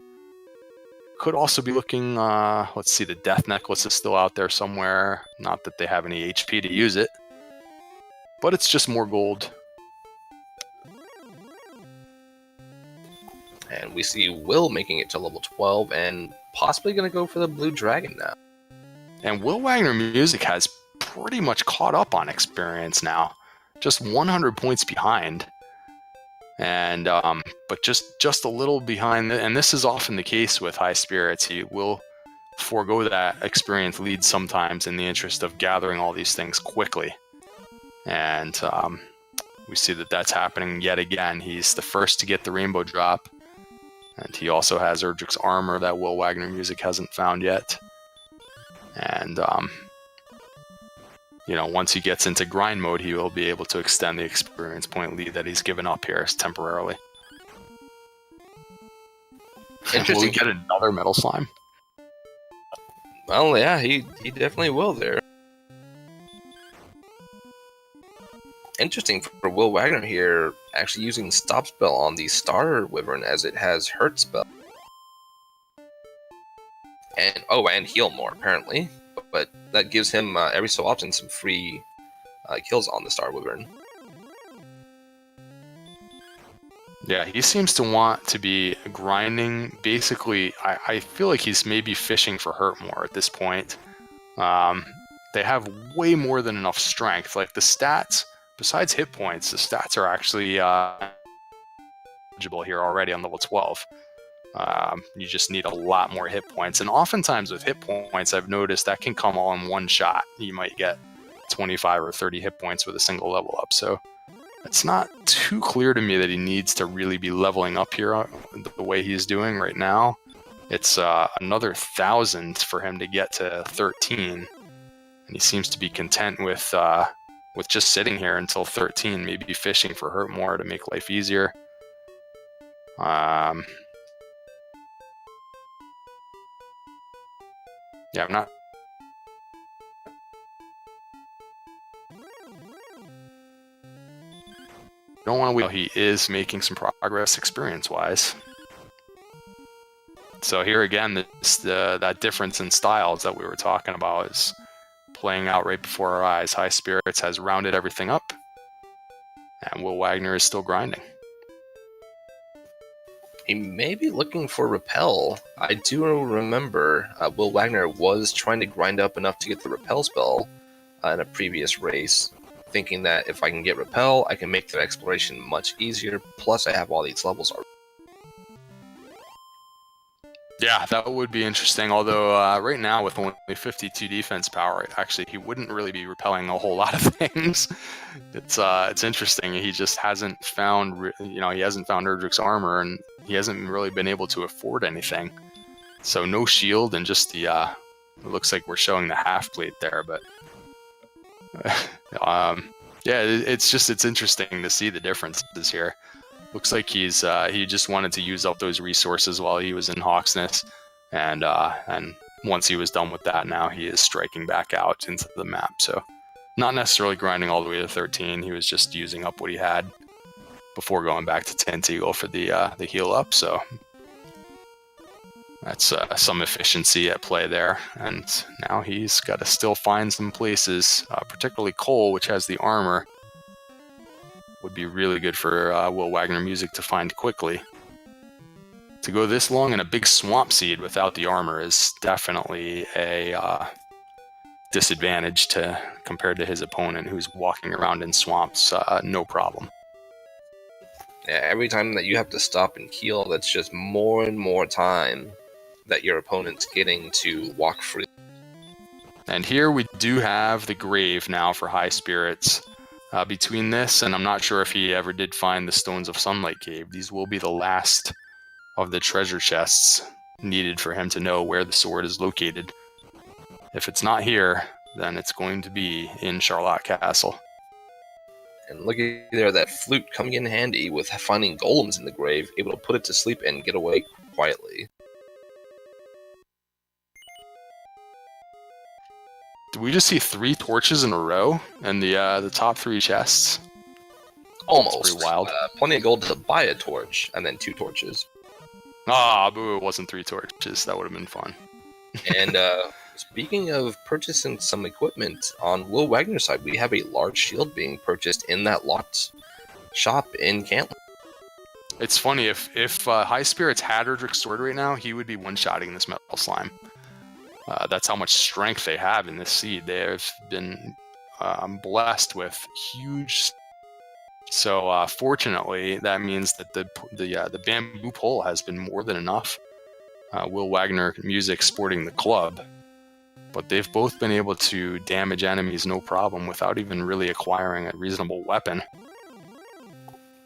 Could also be looking, let's see, the death necklace is still out there somewhere. Not that they have any HP to use it, but it's just more gold. And we see Will making it to level 12 and possibly going to go for the blue dragon now. And WillWagnerMusic has pretty much caught up on experience now. Just 100 points behind. And but just a little behind, and this is often the case with Highspirits. He will forego that experience lead sometimes in the interest of gathering all these things quickly. And we see that that's happening yet again. He's the first to get the Rainbow Drop, and he also has Erdrick's armor that WillWagnerMusic hasn't found yet. And once he gets into grind mode, he will be able to extend the experience point lead that he's given up here temporarily. Interesting. Will he get another Metal Slime? Well, yeah, he definitely will there. Interesting for Will Wagner here, actually using Stop Spell on the Star Wyvern as it has Hurt Spell. And Heal More, apparently. But that gives him, every so often, some free kills on the Star Wyvern. Yeah, he seems to want to be grinding. Basically, I feel like he's maybe fishing for Hurtmore at this point. They have way more than enough strength. Like, the stats, besides hit points, the stats are actually eligible here already on level 12. You just need a lot more hit points, and oftentimes with hit points, I've noticed that can come all in one shot. You might get 25 or 30 hit points with a single level up, so it's not too clear to me that he needs to really be leveling up here the way he's doing right now. It's another 1,000 for him to get to 13, and he seems to be content with just sitting here until 13, maybe fishing for Hurtmore to make life easier. Yeah, I'm not. Don't want to wait. He is making some progress experience-wise. So here again, that difference in styles that we were talking about is playing out right before our eyes. Highspirits has rounded everything up, and Will Wagner is still grinding. He may be looking for Repel. I do remember Will Wagner was trying to grind up enough to get the Repel spell in a previous race, thinking that if I can get Repel, I can make the exploration much easier, plus I have all these levels already. Yeah, that would be interesting, although right now with only 52 defense power, actually he wouldn't really be repelling a whole lot of things. It's interesting. He just hasn't found, he hasn't found Erdrick's armor, and he hasn't really been able to afford anything. So no shield, and just the, it looks like we're showing the half plate there, but yeah, it's interesting to see the differences here. Looks like he just wanted to use up those resources while he was in Hawksness, and once he was done with that, now he is striking back out into the map. So not necessarily grinding all the way to 13. He was just using up what he had before going back to Tint Eagle for the heal up. So that's some efficiency at play there. And now he's got to still find some places, particularly Cole, which has the armor. Would be really good for WillWagnerMusic to find quickly. To go this long in a big swamp seed without the armor is definitely a disadvantage compared to his opponent, who's walking around in swamps no problem. Yeah, every time that you have to stop and heal, that's just more and more time that your opponent's getting to walk free. And here we do have the grave now for Highspirits. Between this, and I'm not sure if he ever did find the Stones of Sunlight Cave, these will be the last of the treasure chests needed for him to know where the sword is located. If it's not here, then it's going to be in Charlotte Castle. And looky there, that flute coming in handy with finding golems in the grave, able to put it to sleep and get away quietly. Did we just see 3 torches in a row in the top 3 chests? Almost. That's pretty wild. Plenty of gold to buy a torch, and then 2 torches. Ah, boo, it wasn't 3 torches. That would have been fun. And speaking of purchasing some equipment, on Will Wagner's side, we have a large shield being purchased in that locked shop in Cantley. It's funny, if Highspirits had Erdrick's sword right now, he would be one-shotting this metal slime. That's how much strength they have in this seed. They have been blessed with huge. So fortunately, that means that the bamboo pole has been more than enough. WillWagnerMusic sporting the club, but they've both been able to damage enemies no problem without even really acquiring a reasonable weapon.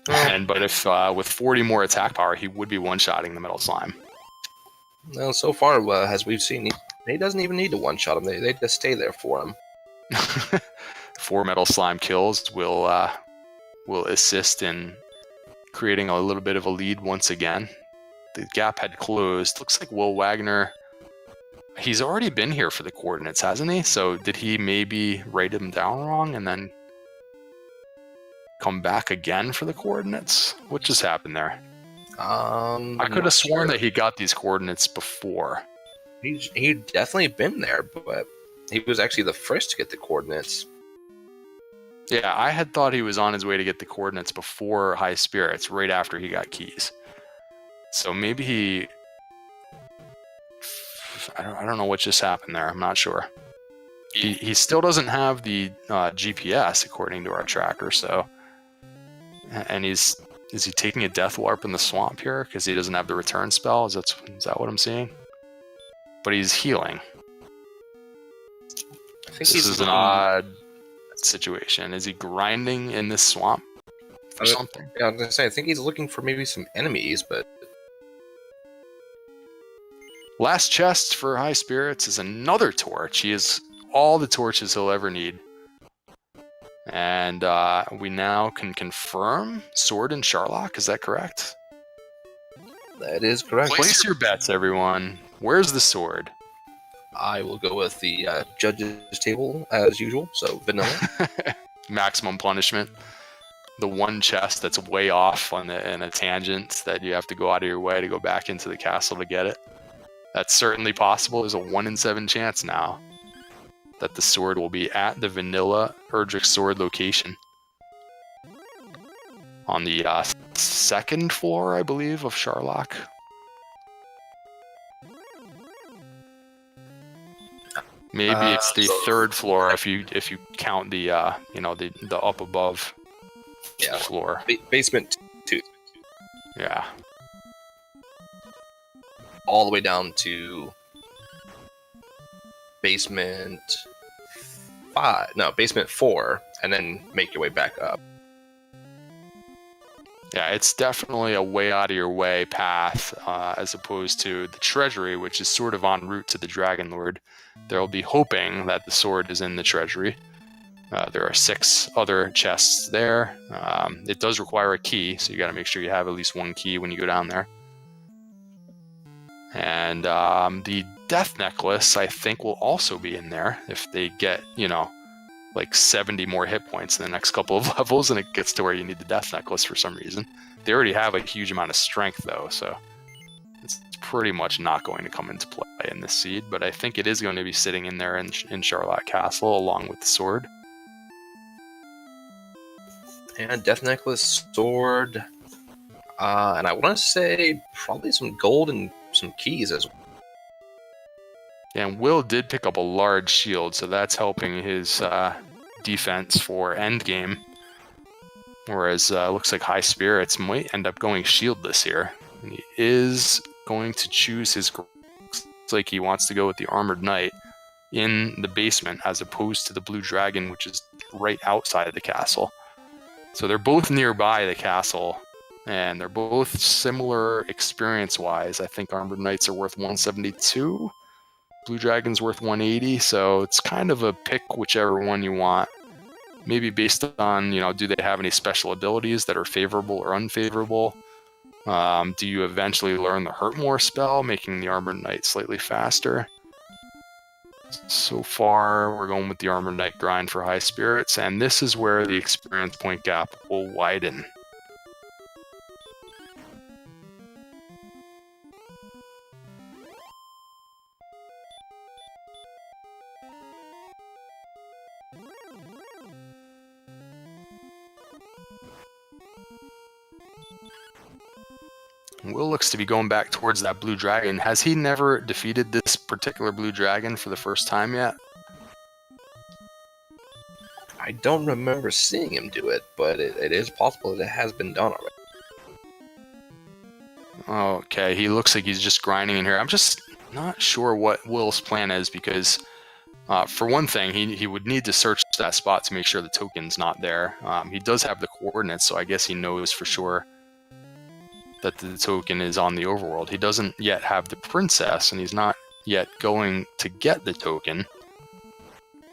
But if with 40 more attack power, he would be one-shotting the metal slime. Well, so far, as we've seen, he doesn't even need to one-shot him. They just stay there for him. 4 metal slime kills will assist in creating a little bit of a lead once again. The gap had closed. Looks like Will Wagner, he's already been here for the coordinates, hasn't he? So did he maybe write them down wrong and then come back again for the coordinates? What just happened there? I could have sworn that he got these coordinates before. He'd definitely been there, but he was actually the first to get the coordinates. Yeah, I had thought he was on his way to get the coordinates before Highspirits, right after he got keys. So maybe he... I don't know what just happened there. I'm not sure. He still doesn't have the GPS, according to our tracker, so... And is he taking a death warp in the swamp here because he doesn't have the return spell? Is that what I'm seeing? But he's healing. I think This is an odd situation. Is he grinding in this swamp or something? Yeah, I was gonna say, I think he's looking for maybe some enemies, but... Last chest for Highspirits is another torch. He has all the torches he'll ever need. And we now can confirm sword in Charlock. Is that correct? That is correct. Place your bets, everyone. Where's the sword? I will go with the judge's table, as usual, so vanilla. Maximum punishment. The one chest that's way off in a tangent that you have to go out of your way to go back into the castle to get it. That's certainly possible. There's a 1 in 7 chance now that the sword will be at the vanilla Erdrick sword location. On the 2nd floor, I believe, of Charlock. Maybe it's the 3rd floor if you count the the up above floor. Basement 2. Yeah. All the way down to basement 5. No, basement 4, and then make your way back up. Yeah, it's definitely a way out of your way path, as opposed to the treasury, which is sort of en route to the Dragon Lord. They'll be hoping that the sword is in the treasury. There are 6 other chests there. It does require a key, so you got to make sure you have at least 1 key when you go down there. And the death necklace, I think, will also be in there if they get, like 70 more hit points in the next couple of levels, and it gets to where you need the death necklace for some reason. They already have a huge amount of strength, though, so it's pretty much not going to come into play in this seed, but I think it is going to be sitting in there in Charlotte Castle along with the sword. And death necklace, sword, and I want to say probably some gold and some keys as well. And Will did pick up a large shield, so that's helping his defense for endgame. Whereas looks like Highspirits might end up going shieldless here. And he is going to choose his... Looks like he wants to go with the Armored Knight in the basement as opposed to the Blue Dragon, which is right outside of the castle. So they're both nearby the castle, and they're both similar experience-wise. I think Armored Knights are worth 172. Blue Dragon's worth 180, so it's kind of a pick whichever one you want. Maybe based on, do they have any special abilities that are favorable or unfavorable? Do you eventually learn the Hurt More spell, making the Armored Knight slightly faster? So far, we're going with the Armored Knight grind for Highspirits, and this is where the experience point gap will widen. Will looks to be going back towards that Blue Dragon. Has he never defeated this particular Blue Dragon for the first time yet? I don't remember seeing him do it, but it is possible that it has been done already. Okay, he looks like he's just grinding in here. I'm just not sure what Will's plan is because, for one thing, he would need to search that spot to make sure the token's not there. He does have the coordinates, so I guess he knows for sure that the token is on the overworld. He doesn't yet have the princess, and he's not yet going to get the token.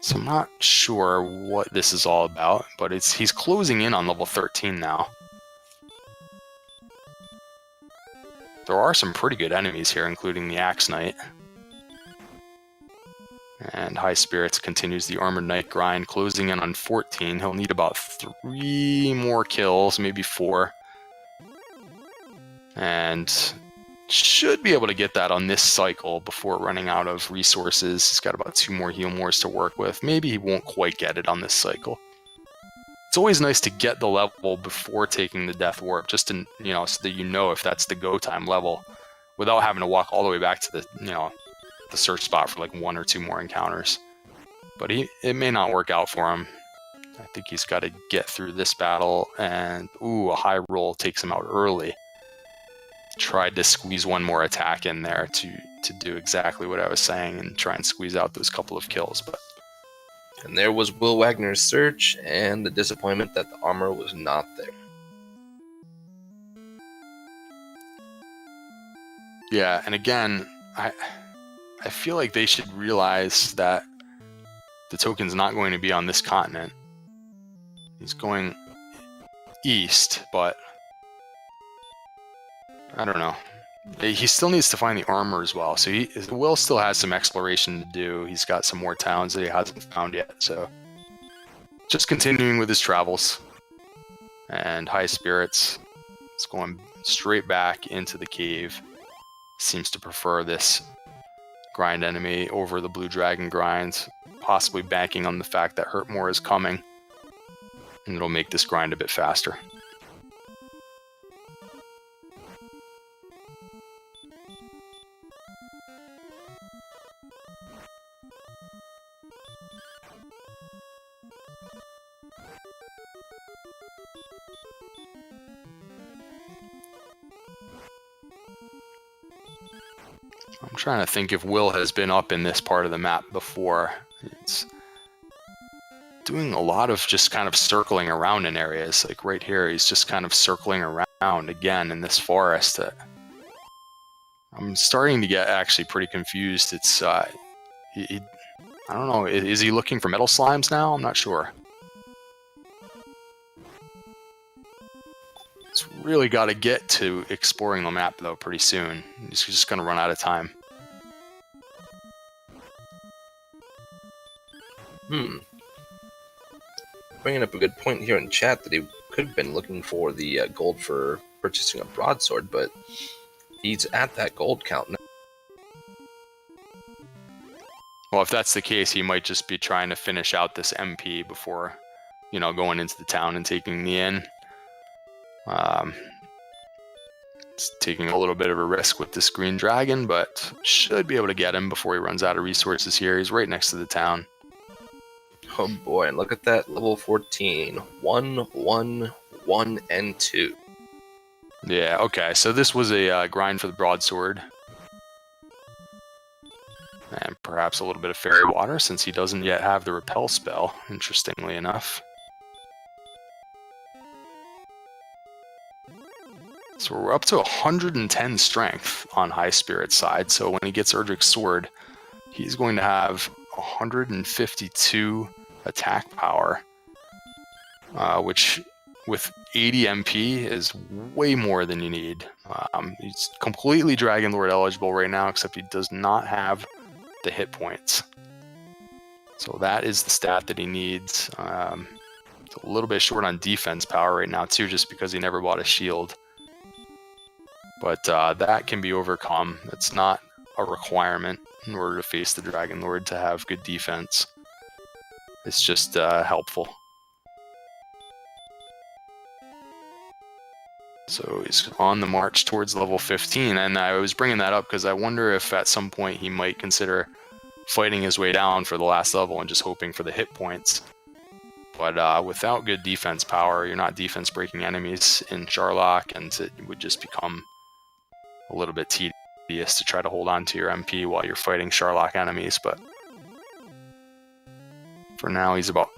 So I'm not sure what this is all about, but he's closing in on level 13 now. There are some pretty good enemies here, including the Axe Knight. And Highspirits continues the Armored Knight grind, closing in on 14. He'll need about 3 more kills, maybe 4. And should be able to get that on this cycle before running out of resources. He's got about 2 more heal mores to work with. Maybe he won't quite get it on this cycle. It's always nice to get the level before taking the Death Warp, just to, so that if that's the go time level, without having to walk all the way back to the, the search spot for like 1 or 2 more encounters. But it may not work out for him. I think he's got to get through this battle, and a high roll takes him out early. Tried to squeeze 1 more attack in there to do exactly what I was saying and try and squeeze out those couple of kills. And there was Will Wagner's search and the disappointment that the armor was not there. Yeah, and again, I feel like they should realize that the token's not going to be on this continent. He's going east, but I don't know. He still needs to find the armor as well. So Will still has some exploration to do. He's got some more towns that he hasn't found yet. So just continuing with his travels. And Highspirits is going straight back into the cave. Seems to prefer this grind enemy over the Blue Dragon grind. Possibly banking on the fact that Hurt More is coming. And it'll make this grind a bit faster. I'm trying to think if Will has been up in this part of the map before. It's doing a lot of just kind of circling around in areas. Like right here, he's just kind of circling around again in this forest. I'm starting to get actually pretty confused. It's, I don't know, is he looking for metal slimes now? I'm not sure. It's really got to get to exploring the map, though, pretty soon. He's just going to run out of time. Bringing up a good point here in chat that he could have been looking for the gold for purchasing a broadsword, but he's at that gold count now. Well, if that's the case, he might just be trying to finish out this MP before, going into the town and taking the inn. It's taking a little bit of a risk with this green dragon, but should be able to get him before he runs out of resources here. He's right next to the town. Oh boy, and look at that, level 14. 1, 1, 1, and 2. Yeah, okay, so this was a grind for the broadsword. And perhaps a little bit of fairy water, since he doesn't yet have the repel spell, interestingly enough. So we're up to 110 strength on Highspirits' side, so when he gets Erdrick's sword, he's going to have 152 attack power, which with 80 MP is way more than you need. He's completely Dragon Lord eligible right now, except he does not have the hit points. So that is the stat that he needs. It's a little bit short on defense power right now too, just because he never bought a shield. But that can be overcome. It's not a requirement in order to face the Dragon Lord to have good defense. It's just helpful. So he's on the march towards level 15, and I was bringing that up because I wonder if at some point he might consider fighting his way down for the last level and just hoping for the hit points. But without good defense power, you're not defense breaking enemies in Sharlock, and it would just become a little bit tedious to try to hold on to your MP while you're fighting Sharlock enemies. But for now, he's about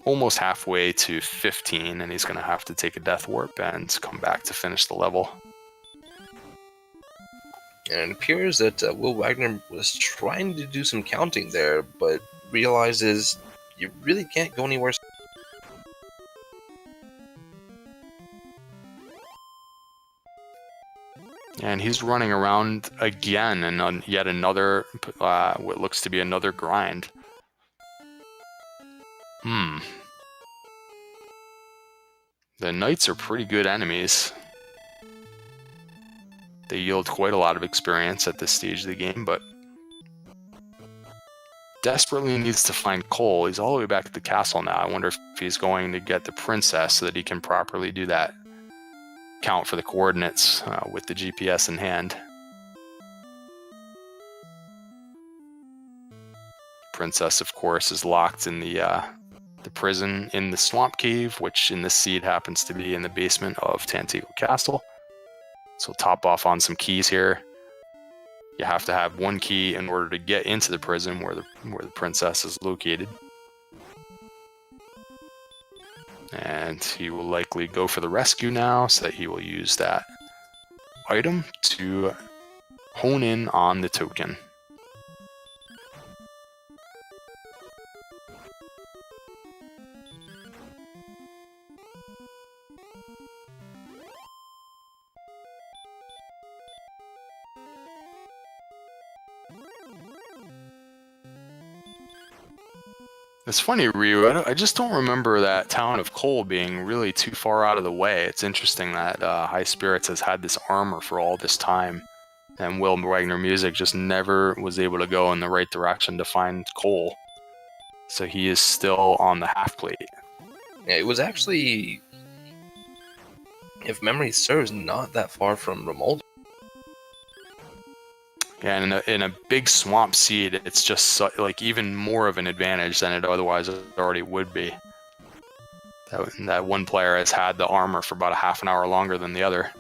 almost halfway to 15, and he's going to have to take a death warp and come back to finish the level. And it appears that Will Wagner was trying to do some counting there, but realizes you really can't go anywhere. And he's running around again, and yet another, what looks to be another grind. The knights are pretty good enemies. They yield quite a lot of experience at this stage of the game, but desperately needs to find Cole. He's all the way back at the castle now. I wonder if he's going to get the princess so that he can properly do that count for the coordinates with the GPS in hand. Princess, of course, is locked in the prison in the swamp cave, which in this seed happens to be in the basement of Tantigo Castle. So top off on some keys here. You have to have one key in order to get into the prison where the princess is located. And he will likely go for the rescue now, so that he will use that item to hone in on the token. It's funny, Ryu, I just don't remember that town of Cole being really too far out of the way. It's interesting that Highspirits has had this armor for all this time, and WillWagnerMusic just never was able to go in the right direction to find Cole. So he is still on the half plate. Yeah, it was actually, if memory serves, not that far from Romuald. Yeah, and in a big swamp seed, it's just like even more of an advantage than it otherwise already would be. That one player has had the armor for about a half an hour longer than the other.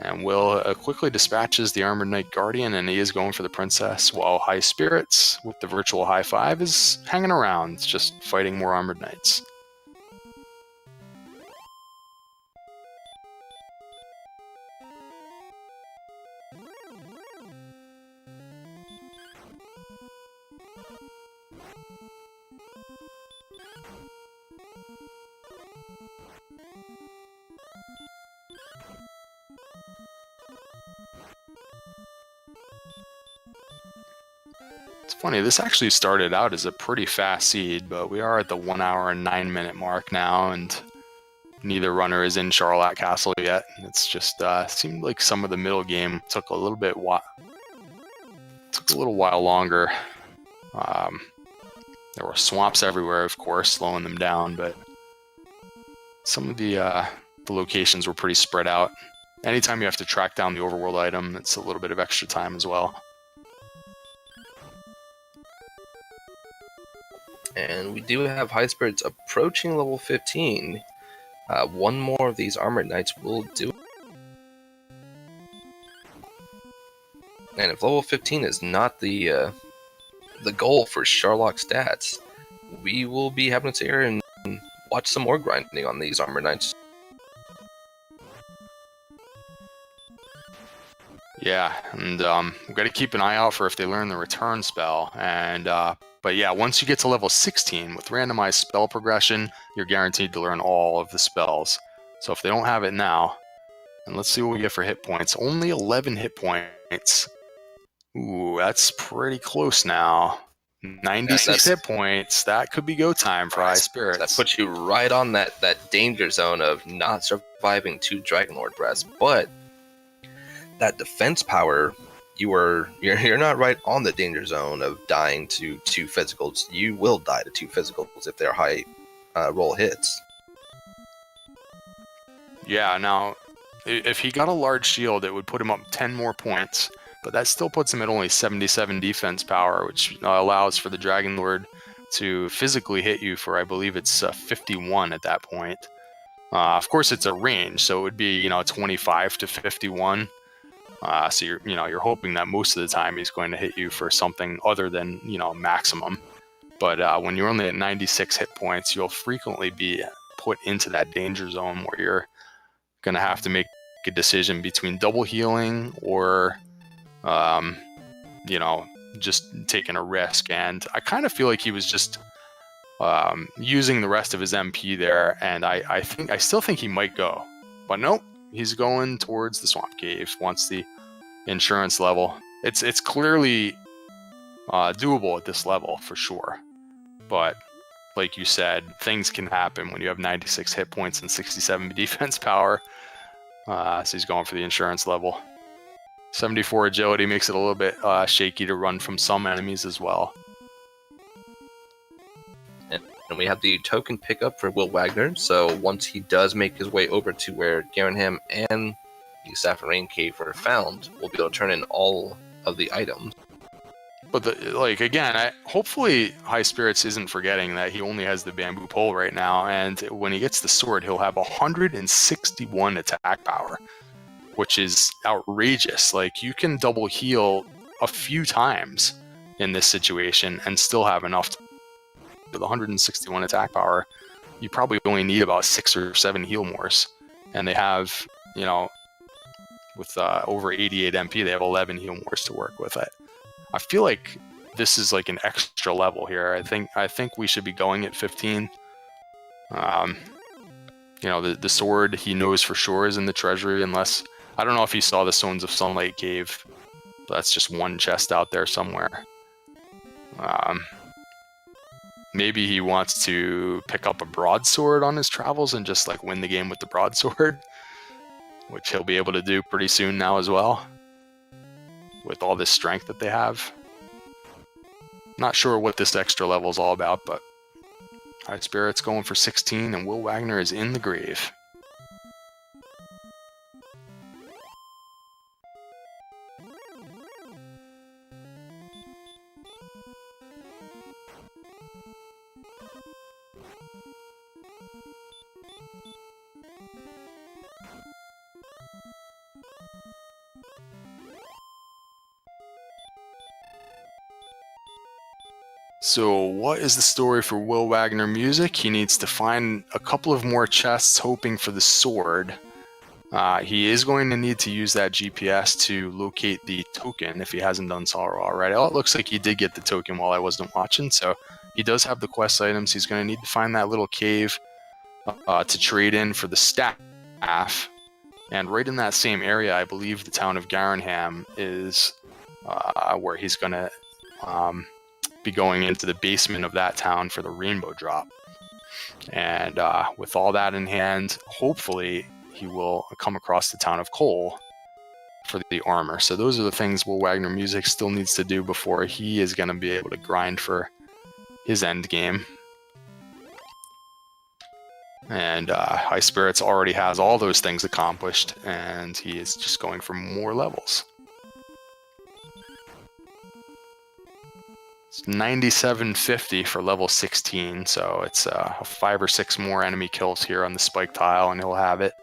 And Will quickly dispatches the Armored Knight Guardian, and he is going for the princess, while Highspirits, with the virtual high five, is hanging around, just fighting more Armored Knights. It's funny, this actually started out as a pretty fast seed, but we are at the 1 hour and 9 minute mark now, and neither runner is in Sharlock Castle yet. It's just seemed like some of the middle game took a little while longer. There were swamps everywhere, of course, slowing them down, but some of the locations were pretty spread out. anytime you have to track down the overworld item, it's a little bit of extra time as well. And we do have Highspirits approaching level 15. One more of these Armored Knights will do it. And if level 15 is not the goal for Sherlock stats, we will be having to sit here and watch some more grinding on these Armored Knights. Yeah, and we've got to keep an eye out for if they learn the return spell. And but yeah, once you get to level 16 with randomized spell progression, you're guaranteed to learn all of the spells. So if they don't have it now, and let's see what we get for hit points. Only 11 hit points. Ooh, that's pretty close now. 96 hit points. That could be go time for Highspirits. That puts you right on that danger zone of not surviving 2 Dragonlord breaths. But that defense power, you're not right on the danger zone of dying to 2 physicals. You will die to 2 physicals if they're high roll hits. Yeah, now, if he got a large shield, it would put him up 10 more points. But that still puts him at only 77 defense power, which allows for the Dragonlord to physically hit you for, I believe it's 51 at that point. Of course, it's a range, so it would be 25 to 51. So you're hoping that most of the time he's going to hit you for something other than maximum. But when you're only at 96 hit points, you'll frequently be put into that danger zone where you're going to have to make a decision between double healing or just taking a risk. And I kind of feel like he was just using the rest of his MP there, and I still think he might go, but nope, he's going towards the Swamp Cave once the insurance level. It's clearly doable at this level for sure, but like you said, things can happen when you have 96 hit points and 67 defense power. So he's going for the insurance level. 74 agility makes it a little bit shaky to run from some enemies as well. And we have the token pickup for Will Wagner, so once he does make his way over to where Garenham and the Saffron Rain Cave are found, we'll be able to turn in all of the items. But hopefully Highspirits isn't forgetting that he only has the bamboo pole right now, and when he gets the sword, he'll have 161 attack power, which is outrageous. Like, you can double heal a few times in this situation and still have enough. With 161 attack power, you probably only need about 6 or 7 heal mores, and they have, with over 88 MP, they have 11 heal mores to work with it. I feel like this is like an extra level here. I think we should be going at 15. The sword he knows for sure is in the treasury, unless I don't know if he saw the Stones of Sunlight Cave. That's just one chest out there somewhere. Maybe he wants to pick up a broadsword on his travels and just win the game with the broadsword, which he'll be able to do pretty soon now as well, with all this strength that they have. Not sure what this extra level is all about, but Highspirits going for 16, and Will Wagner is in the grave. So what is the story for WillWagnerMusic? He needs to find a couple of more chests hoping for the sword. He is going to need to use that GPS to locate the token if he hasn't done so already. Oh, it looks like he did get the token while I wasn't watching, so he does have the quest items. He's going to need to find that little cave to trade in for the staff. And right in that same area, I believe the town of Garenham is where he's going to be going into the basement of that town for the rainbow drop. And with all that in hand, hopefully he will come across the town of Cole for the armor. So those are the things WillWagnerMusic still needs to do before he is going to be able to grind for his end game. And High Spirits already has all those things accomplished, and he is just going for more levels. It's 9750 for level 16, so it's 5 or 6 more enemy kills here on the spike tile, and he'll have it.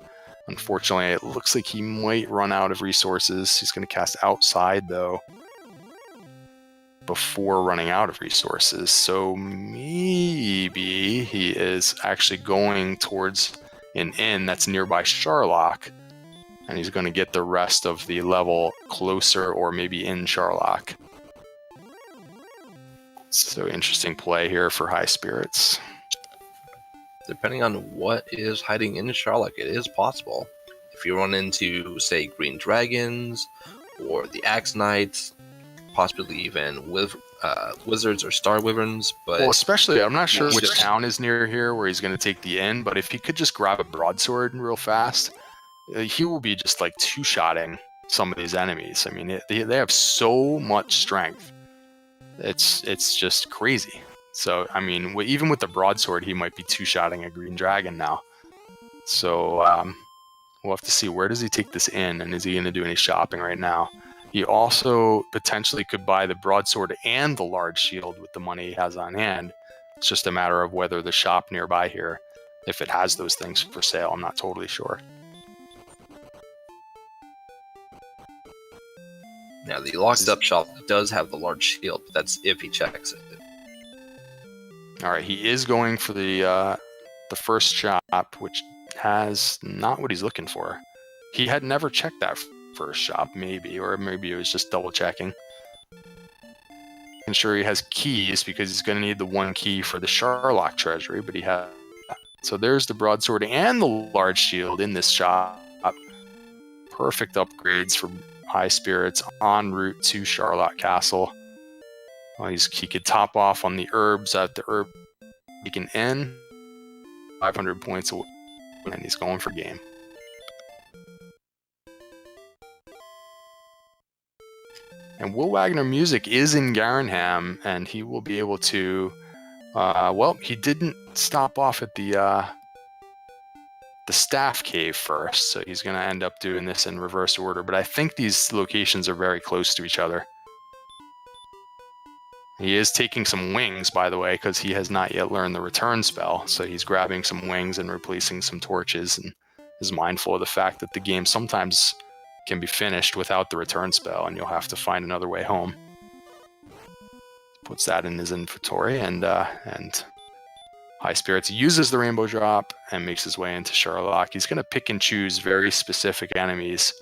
Unfortunately, it looks like he might run out of resources. He's going to cast Outside, though, before running out of resources. So maybe he is actually going towards an inn that's nearby Sharlock, and he's going to get the rest of the level closer or maybe in Sharlock. So interesting play here for High Spirits. Depending on what is hiding in Sharlock, it is possible. If you run into, say, green dragons or the Axe Knights, possibly even wizards or star wyverns. But well, especially, I'm not sure which town is near here where he's going to take the inn, but if he could just grab a broadsword real fast, he will be just like two-shotting some of these enemies. I mean, they have so much strength. It's just crazy. So, I mean, even with the broadsword, he might be two-shotting a green dragon now. So, we'll have to see, where does he take this in, and is he going to do any shopping right now? He also potentially could buy the broadsword and the large shield with the money he has on hand. It's just a matter of whether the shop nearby here, if it has those things for sale. I'm not totally sure. Now, the locked up shop does have the large shield, but that's if he checks it. All right, he is going for the first shop, which has not what he's looking for. He had never checked that first shop, maybe, or maybe it was just double checking. I'm sure he has keys because he's going to need the one key for the Sharlock treasury, but he has. So there's the broadsword and the large shield in this shop. Perfect upgrades for High Spirits en route to Sharlock Castle. Well, he could top off on the herbs at the herb he can end 500 points away, and he's going for game. And WillWagnerMusic is in Garenham, and he will be able to. Well, he didn't stop off at the staff cave first, so he's going to end up doing this in reverse order. But I think these locations are very close to each other. He is taking some wings, by the way, because he has not yet learned the return spell. So he's grabbing some wings and replacing some torches, and is mindful of the fact that the game sometimes can be finished without the return spell, and you'll have to find another way home. Puts that in his inventory, and High Spirits uses the Rainbow Drop and makes his way into Sharlock. He's going to pick and choose very specific enemies,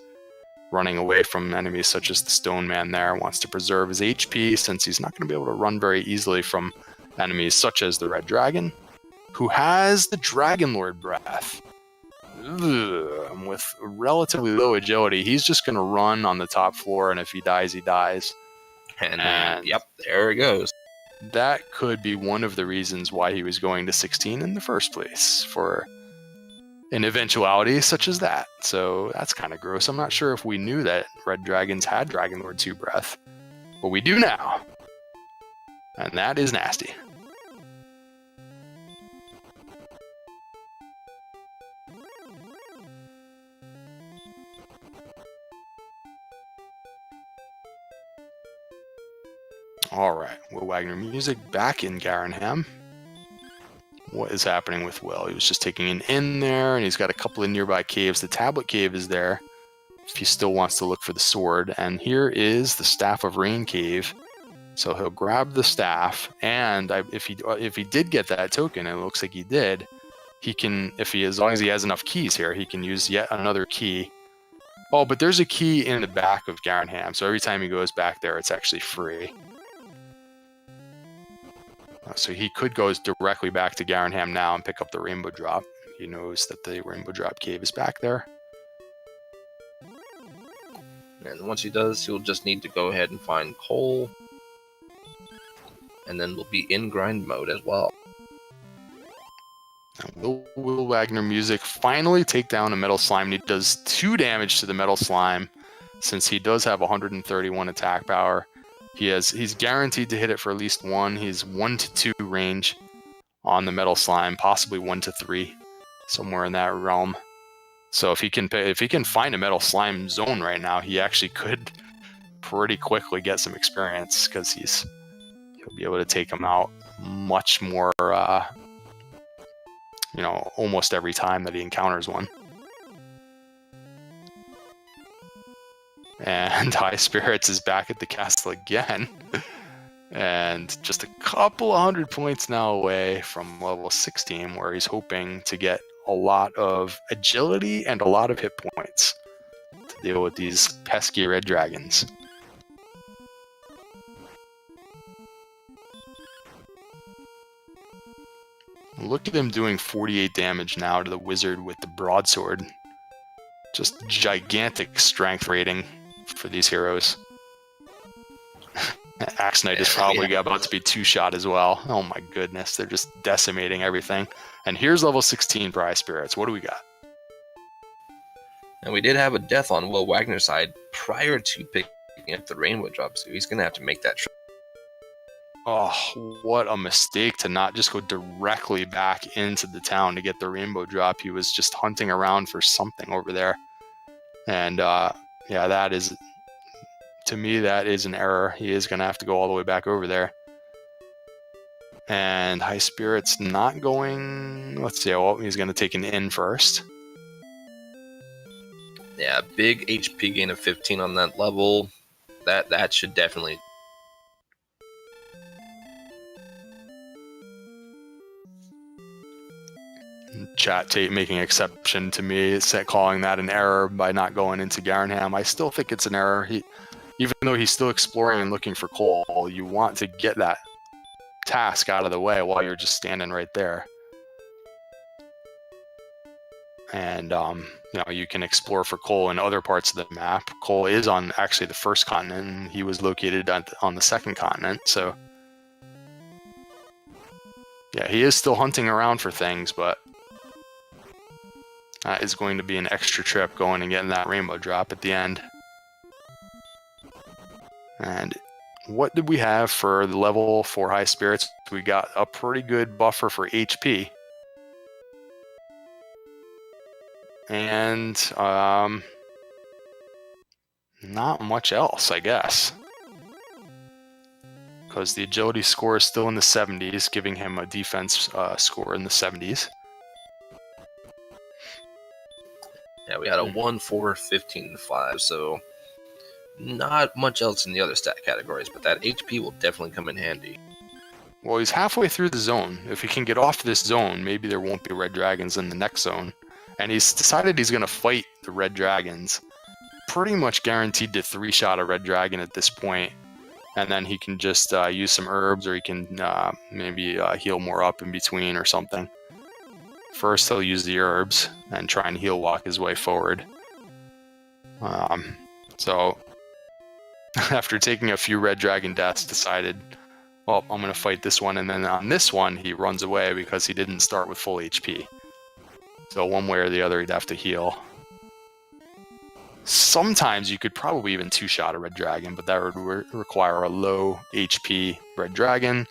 running away from enemies such as the Stone Man there. Wants to preserve his HP since he's not going to be able to run very easily from enemies such as the Red Dragon, who has the Dragon Lord Breath. With relatively low agility, he's just going to run on the top floor, and if he dies, he dies. And yep, there it goes. That could be one of the reasons why he was going to 16 in the first place, for an eventuality such as that. So that's kind of gross. I'm not sure if we knew that Red Dragons had Dragon Lord 2 Breath, but we do now. And that is nasty. All right, WillWagnerMusic back in Garenham. What is happening with Will? He was just taking an inn there, and he's got a couple of nearby caves. The Tablet Cave is there if he still wants to look for the sword. And here is the Staff of Rain Cave. So he'll grab the staff, and if he did get that token, and it looks like he did, he can, as long as he has enough keys here, he can use yet another key. Oh, but there's a key in the back of Garenham, so every time he goes back there, it's actually free. So he could go directly back to Garenham now and pick up the Rainbow Drop. He knows that the Rainbow Drop Cave is back there. And once he does, he'll just need to go ahead and find coal. And then we'll be in grind mode as well. Will WillWagnerMusic finally take down a Metal Slime? And he does 2 damage to the Metal Slime, since he does have 131 attack power. He's guaranteed to hit it for at least 1. He's 1 to 2 range on the Metal Slime, possibly 1 to 3. somewhere in that realm. So if he can find a metal slime zone right now, he actually could pretty quickly get some experience, because he'll be able to take him out much more, almost every time that he encounters one. And Highspirits is back at the castle again. And just a couple of 100 points now away from level 16, where he's hoping to get a lot of agility and a lot of hit points to deal with these pesky red dragons. Look at him doing 48 damage now to the wizard with the broadsword. Just gigantic strength rating for these heroes. Axe Knight is probably about to be 2-shot as well. Oh my goodness, they're just decimating everything. And here's level 16 for Highspirits. What do we got? And we did have a death on Will Wagner's side prior to picking up the Rainbow Drop, so he's going to have to make that trip. Oh, what a mistake to not just go directly back into the town to get the Rainbow Drop. He was just hunting around for something over there. And that is, to me, that is an error. He is going to have to go all the way back over there. And Highspirits not going, let's see, well, he's going to take an in first. Yeah, big HP gain of 15 on that level. That should definitely... Chat tape making exception to me, calling that an error by not going into Garenham. I still think it's an error. Even though he's still exploring and looking for coal, you want to get that task out of the way while you're just standing right there. And you can explore for coal in other parts of the map. Coal is on actually the first continent, and he was located on the second continent. So yeah, he is still hunting around for things, but that is going to be an extra trip going and getting that Rainbow Drop at the end. And what did we have for the level 4 Highspirits? We got a pretty good buffer for HP. And not much else, I guess. Because the agility score is still in the 70s, giving him a defense score in the 70s. Yeah, we had a 1, 4, 15, 5, so not much else in the other stat categories, but that HP will definitely come in handy. Well, he's halfway through the zone. If he can get off this zone, maybe there won't be red dragons in the next zone. And he's decided he's going to fight the red dragons. Pretty much guaranteed to 3-shot a red dragon at this point. And then he can just use some herbs, or he can maybe heal more up in between or something. First, he'll use the herbs and try and heal walk his way forward. So, after taking a few red dragon deaths, decided, well, I'm going to fight this one. And then on this one, he runs away because he didn't start with full HP. So one way or the other, he'd have to heal. Sometimes you could probably even 2-shot a red dragon, but that would require a low HP red dragon.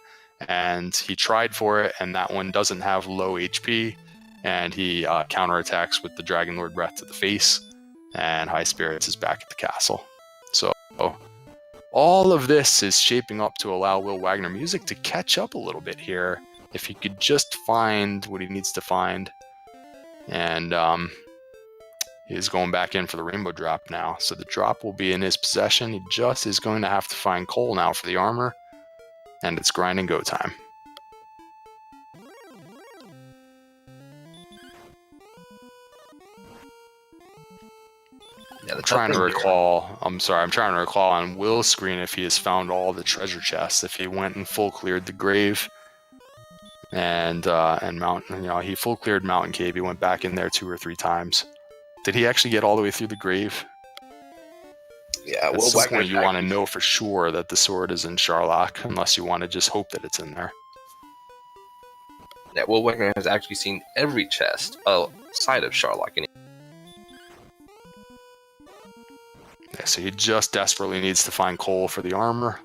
And he tried for it, and that one doesn't have low HP. And he counterattacks with the Dragon Lord Breath to the face. And Highspirits is back at the castle. So all of this is shaping up to allow WillWagnerMusic to catch up a little bit here. If he could just find what he needs to find. And he's going back in for the Rainbow Drop now. So the drop will be in his possession. He just is going to have to find coal now for the armor. And it's grind and go time. Yeah, I'm trying to recall on Will's screen if he has found all the treasure chests. If he went and full cleared the grave and mountain, he full cleared Mountain Cave. He went back in there 2 or 3 times. Did he actually get all the way through the grave? Yeah, at some point you want to know for sure that the sword is in Sharlock, unless you want to just hope that it's in there. Yeah, Will Wagner has actually seen every chest outside of Sharlock. Yeah, so he just desperately needs to find coal for the armor.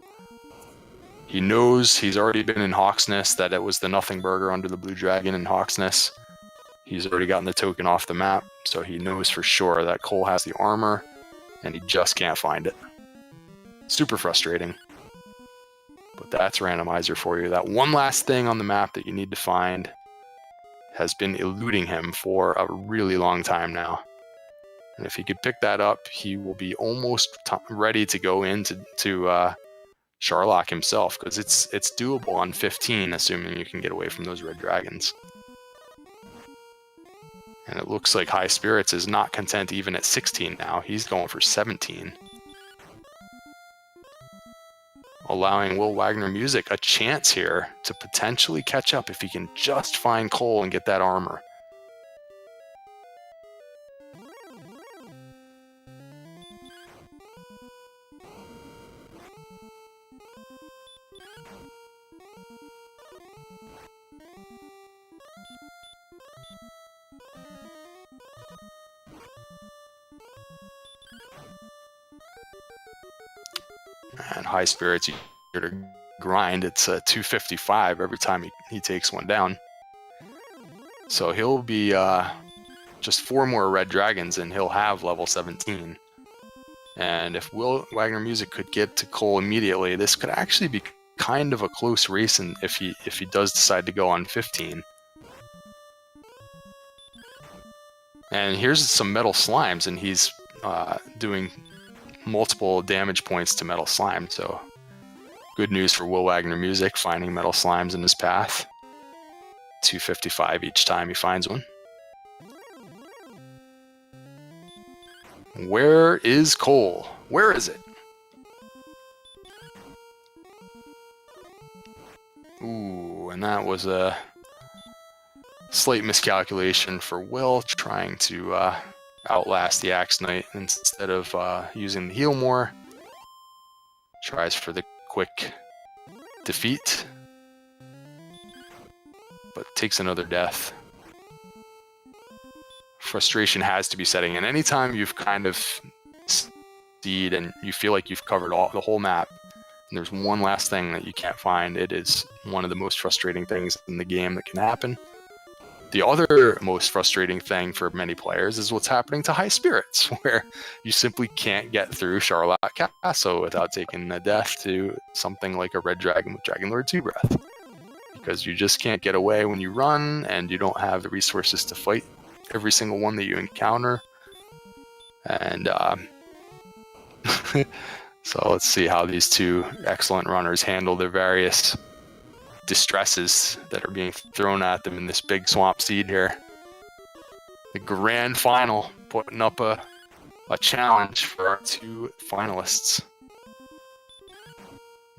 He knows he's already been in Hawksness, that it was the Nothing Burger under the Blue Dragon in Hawksness. He's already gotten the token off the map, so he knows for sure that Cole has the armor, and he just can't find it. Super frustrating. But that's randomizer for you. That one last thing on the map that you need to find has been eluding him for a really long time now. And if he could pick that up, he will be almost ready to go into Sharlock himself, because it's doable on 15, assuming you can get away from those red dragons. And it looks like Highspirits is not content even at 16 now. He's going for 17. Allowing WillWagnerMusic a chance here to potentially catch up if he can just find Cole and get that armor. And Highspirits, you're to grind. It's a 255 every time he takes one down. So he'll be just 4 more red dragons and he'll have level 17. And if WillWagnerMusic could get to Cole immediately, this could actually be kind of a close race, and if he does decide to go on 15. And here's some metal slimes, and he's doing multiple damage points to metal slime, so good news for WillWagnerMusic, finding metal slimes in his path. 255 each time he finds one. Where is Cole? Where is it? Ooh, and that was a slight miscalculation for Will, trying to outlast the Axe Knight instead of using the heal more. Tries for the quick defeat, but takes another death. Frustration has to be setting in. Anytime you've kind of seed and you feel like you've covered the whole map, and there's one last thing that you can't find, it is one of the most frustrating things in the game that can happen. The other most frustrating thing for many players is what's happening to Highspirits, where you simply can't get through Sharlock Castle without taking a death to something like a red dragon with Dragonlord 2 Breath. Because you just can't get away when you run, and you don't have the resources to fight every single one that you encounter. And so let's see how these two excellent runners handle their various distresses that are being thrown at them in this big swamp seed here. The grand final, putting up a challenge for our 2 finalists.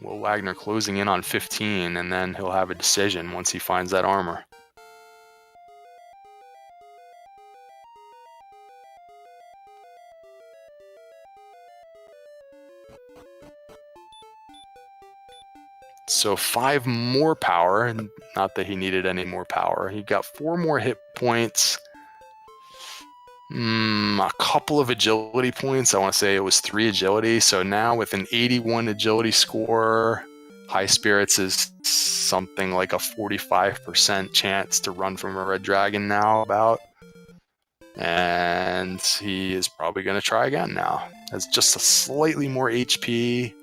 Will Wagner closing in on 15, and then he'll have a decision once he finds that armor. So 5 more power, and not that he needed any more power. He got 4 more hit points, a couple of agility points. I want to say it was 3 agility. So now with an 81 agility score, Highspirits is something like a 45% chance to run from a red dragon now about. And he is probably going to try again now. Has just a slightly more HP.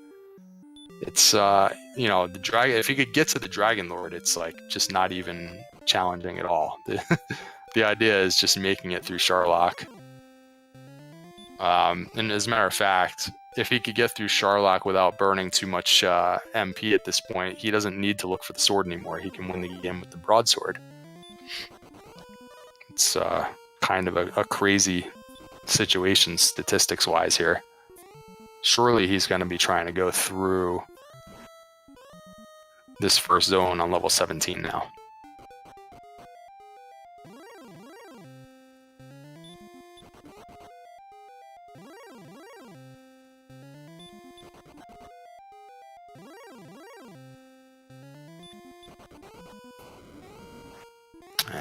It's, you know, the dragon, if he could get to the Dragon Lord, it's like just not even challenging at all. The idea is just making it through Sharlock. And as a matter of fact, if he could get through Sharlock without burning too much MP at this point, he doesn't need to look for the sword anymore. He can win the game with the broadsword. It's kind of a crazy situation statistics-wise here. Surely he's going to be trying to go through this first zone on level 17 now.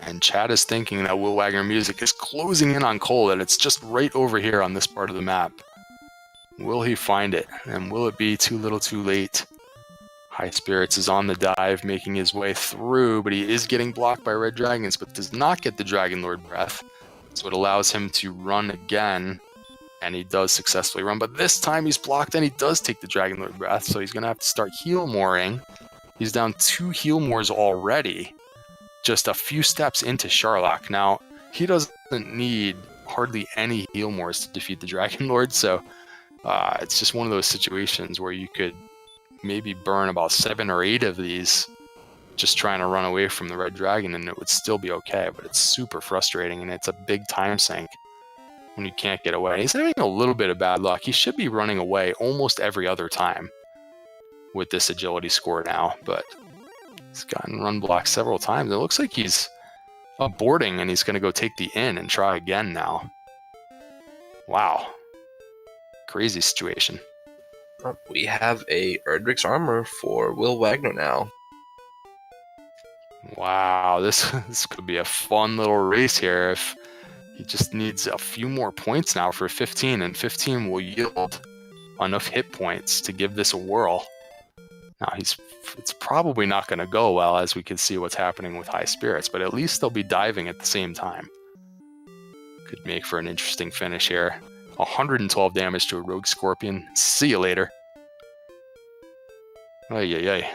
And Chad is thinking that WillWagnerMusic is closing in on Cole, that it's just right over here on this part of the map. Will he find it? And will it be too little too late? High Spirits is on the dive, making his way through, but he is getting blocked by red dragons, but does not get the Dragon Lord breath. So it allows him to run again, and he does successfully run, but this time he's blocked and he does take the Dragon Lord breath, so he's going to have to start heal mooring. He's down 2 heal moors already, just a few steps into Sharlach. Now, he doesn't need hardly any heal moors to defeat the Dragon Lord, so it's just one of those situations where you could maybe burn about 7 or 8 of these just trying to run away from the red dragon, and it would still be okay, but it's super frustrating, and it's a big time sink when you can't get away. He's having a little bit of bad luck. He should be running away almost every other time with this agility score now, but he's gotten run blocked several times. It looks like he's aborting, and he's going to go take the inn and try again now. Wow. Crazy situation. We have a Erdrick's armor for Will Wagner now. Wow, this could be a fun little race here. If he just needs a few more points now for 15, and 15 will yield enough hit points to give this a whirl. Now, it's probably not going to go well, as we can see what's happening with High Spirits, but at least they'll be diving at the same time. Could make for an interesting finish here. 112 damage to a Rogue Scorpion. See you later. Ay.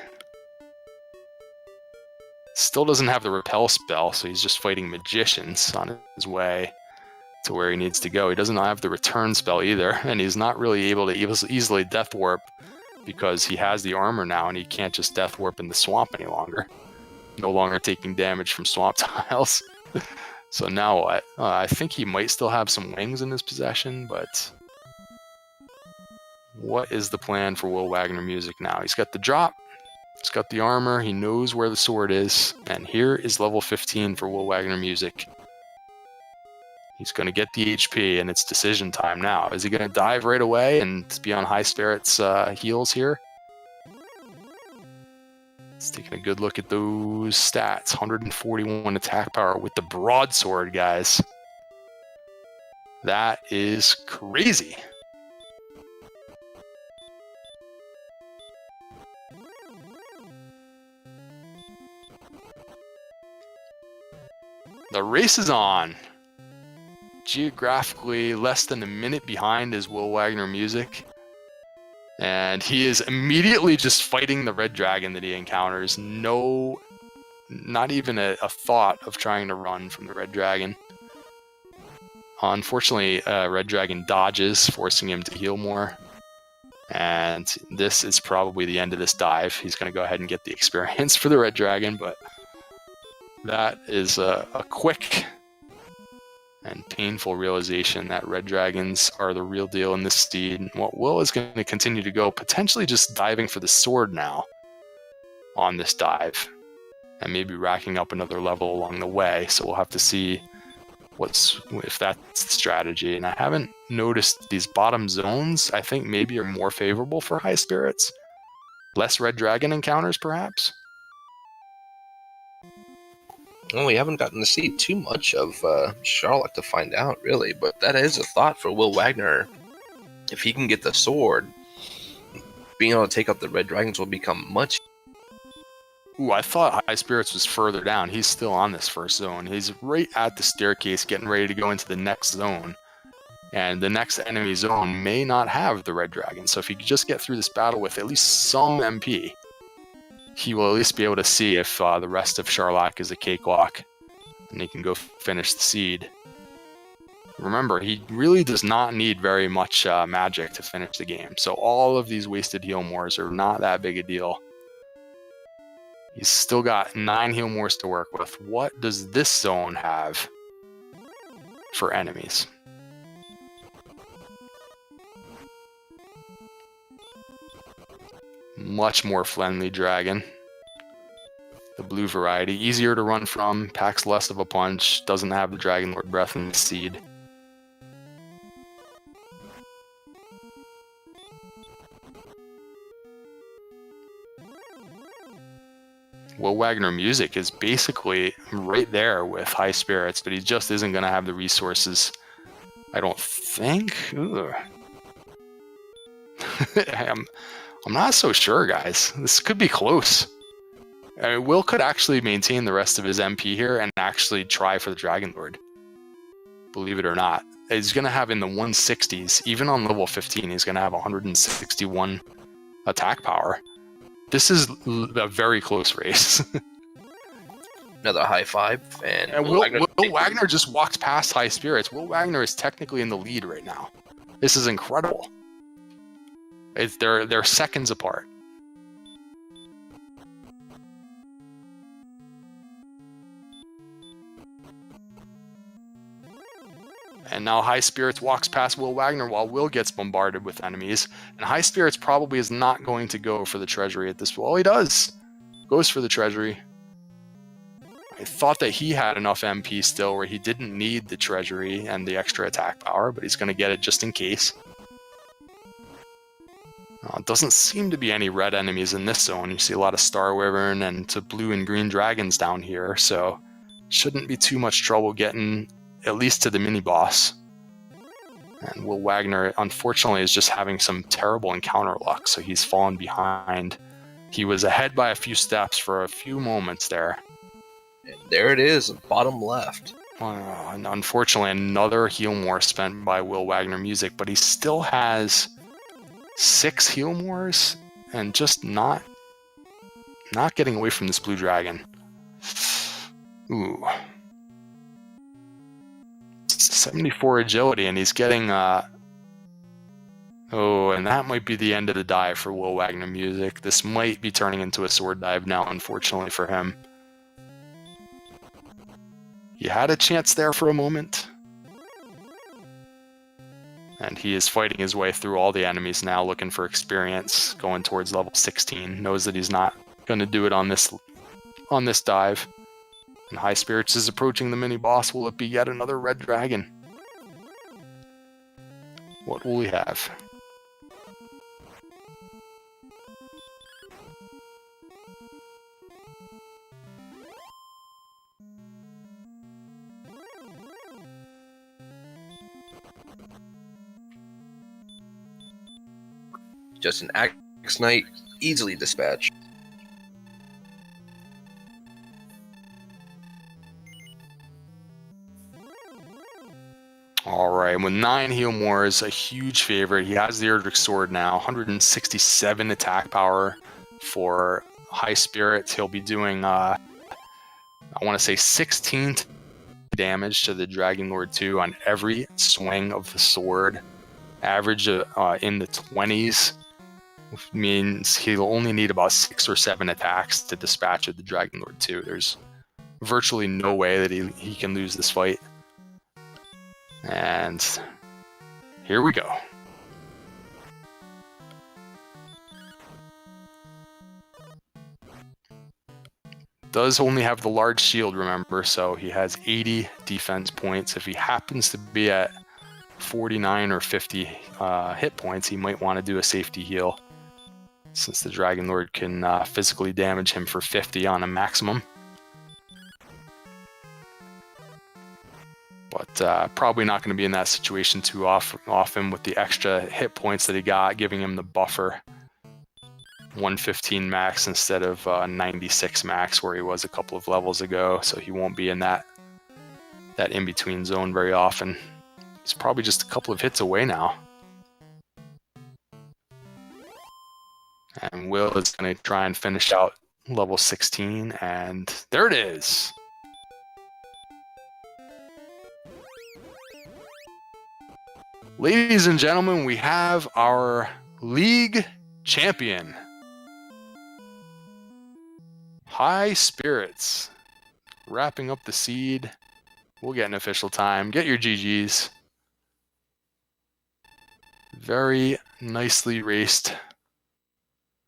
Still doesn't have the repel spell, so he's just fighting magicians on his way to where he needs to go. He doesn't have the return spell either, and he's not really able to easily death warp because he has the armor now, and he can't just death warp in the swamp any longer. No longer taking damage from swamp tiles. So now what? I think he might still have some wings in his possession, but what is the plan for WillWagnerMusic now? He's got the drop, he's got the armor, he knows where the sword is, and here is level 15 for WillWagnerMusic. He's going to get the HP, and it's decision time now. Is he going to dive right away and be on High Spirits heals here? Let's take a good look at those stats. 141 attack power with the broadsword, guys. That is crazy. The race is on. Geographically less than a minute behind is WillWagnerMusic, and he is immediately just fighting the red dragon that he encounters. No, not even a thought of trying to run from the red dragon. Unfortunately, red dragon dodges, forcing him to heal more, and this is probably the end of this dive. He's going to go ahead and get the experience for the red dragon, but that is a quick and painful realization that red dragons are the real deal in this seed. What Will is going to continue to go, potentially just diving for the sword now on this dive, and maybe racking up another level along the way. So we'll have to see if that's the strategy. And I haven't noticed these bottom zones, I think maybe are more favorable for High Spirits. Less red dragon encounters, perhaps? Well, we haven't gotten to see too much of Charlotte to find out, really, but that is a thought for Will Wagner. If he can get the sword, being able to take out the red dragons will become much. Ooh, I thought High Spirits was further down. He's still on this first zone. He's right at the staircase, getting ready to go into the next zone. And the next enemy zone may not have the red dragon, so if he could just get through this battle with at least some MP, he will at least be able to see if the rest of Sharlach is a cakewalk, and he can go finish the seed. Remember, he really does not need very much magic to finish the game, so all of these wasted heal moors are not that big a deal. He's still got 9 heal moors to work with. What does this zone have for enemies? Much more friendly dragon. The blue variety. Easier to run from, packs less of a punch, doesn't have the Dragon Lord breath in the seed. WillWagnerMusic is basically right there with High Spirits, but he just isn't going to have the resources, I don't think. I'm not so sure, guys. This could be close. I mean, Will could actually maintain the rest of his MP here and actually try for the Dragon Lord. Believe it or not. He's going to have in the 160s, even on level 15, he's going to have 161 attack power. This is a very close race. Another high five, and Will Wagner just walked past Highspirits. Will Wagner is technically in the lead right now. This is incredible. They're seconds apart. And now Highspirits walks past Will Wagner while Will gets bombarded with enemies. And Highspirits probably is not going to go for the treasury at this point. Well, he does. Goes for the treasury. I thought that he had enough MP still where he didn't need the treasury and the extra attack power, but he's going to get it just in case. It doesn't seem to be any red enemies in this zone. You see a lot of Star Wyvern and blue and green dragons down here, so shouldn't be too much trouble getting at least to the mini-boss. And Will Wagner, unfortunately, is just having some terrible encounter luck, so he's fallen behind. He was ahead by a few steps for a few moments there. And there it is, bottom left. And unfortunately, another heal more spent by WillWagnerMusic, but he still has 6 heal mores and just not getting away from this blue dragon. Ooh. 74 agility, and he's getting and that might be the end of the dive for WillWagnerMusic. This might be turning into a sword dive now, unfortunately for him. He had a chance there for a moment. And he is fighting his way through all the enemies now, looking for experience, going towards level 16. Knows that he's not going to do it on this dive. And Highspirits is approaching the mini-boss. Will it be yet another red dragon? What will we have? Just an Axe Knight, easily dispatched. Alright, with 9 heal mores, a huge favorite. He has the Erdrick Sword now, 167 attack power for Highspirits. He'll be doing, I want to say 16 damage to the Dragon Lord 2 on every swing of the sword. Average in the 20s, which means he'll only need about 6 or 7 attacks to dispatch of the Dragon Lord 2. There's virtually no way that he can lose this fight. And here we go. Does only have the large shield, remember, so he has 80 defense points. If he happens to be at 49 or 50 hit points, he might want to do a safety heal, since the Dragon Lord can physically damage him for 50 on a maximum. But probably not going to be in that situation too often with the extra hit points that he got, giving him the buffer. 115 max instead of 96 max where he was a couple of levels ago, so he won't be in that in-between zone very often. He's probably just a couple of hits away now. And Will is going to try and finish out level 16, and there it is! Ladies and gentlemen, we have our league champion. Highspirits. Wrapping up the seed. We'll get an official time. Get your GGs. Very nicely raced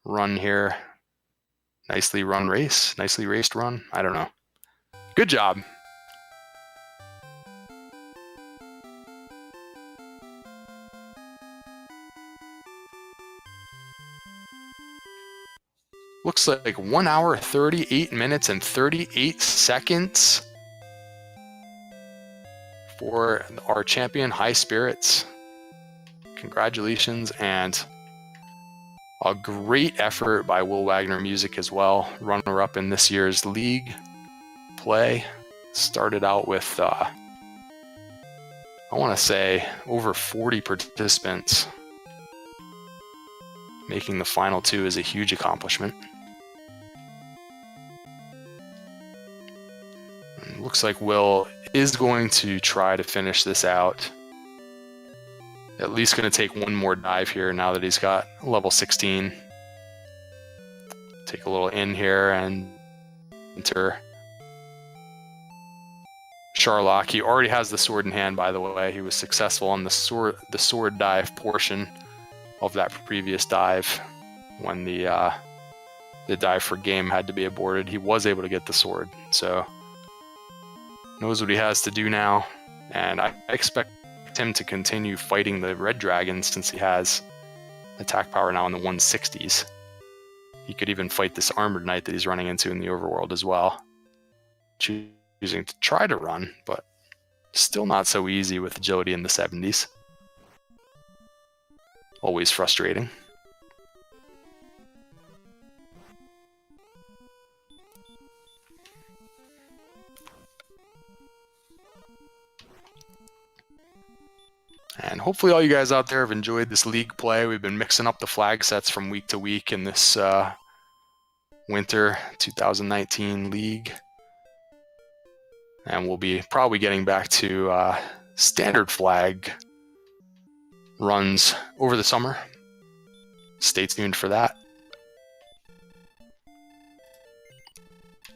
run here. Nicely run race. Nicely raced run. I don't know. Good job. Looks like 1 hour, 38 minutes, and 38 seconds for our champion, Highspirits. Congratulations, and A great effort by WillWagnerMusic as well. Runner-up in this year's league play. Started out with, I want to say, over 40 participants. Making the final two is a huge accomplishment. And looks like Will is going to try to finish this out. At least going to take one more dive here now that he's got level 16. Take a little in here and enter Sharlock. He already has the sword in hand, by the way. He was successful on the sword dive portion of that previous dive when the dive for game had to be aborted. He was able to get the sword, so knows what he has to do now, and I expect him to continue fighting the red dragon since he has attack power now in the 160s. He could even fight this armored knight that he's running into in the overworld as well, choosing to try to run, but still not so easy with agility in the 70s. Always frustrating. And hopefully all you guys out there have enjoyed this league play. We've been mixing up the flag sets from week to week in this winter 2019 league. And we'll be probably getting back to standard flag runs over the summer. Stay tuned for that.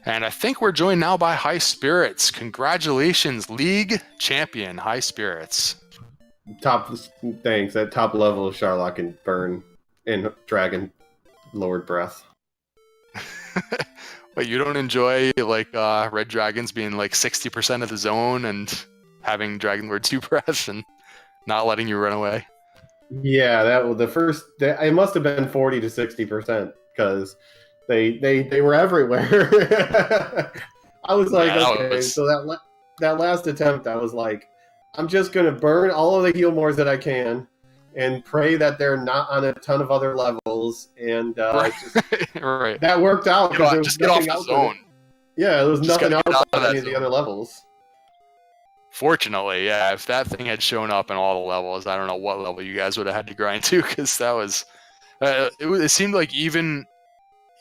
And I think we're joined now by Highspirits. Congratulations, league champion, Highspirits. Thanks. At top level of Sharlock and Burn and Dragon Lord Breath. But you don't enjoy like red dragons being like 60% of the zone and having Dragon Lord 2 Breath and not letting you run away? Yeah, that was the first. It must have been 40 to 60% because they were everywhere. I was like, yeah, okay, so that last attempt, I was like, I'm just gonna burn all of the heal mores that I can, and pray that they're not on a ton of other levels. And right. Right. That worked out because there was just get off nothing the else. zone. Yeah, there was Just nothing gotta get else out of on any that of the zone. other levels. Fortunately, yeah, if that thing had shown up in all the levels, I don't know what level you guys would have had to grind to, because that was, it seemed like even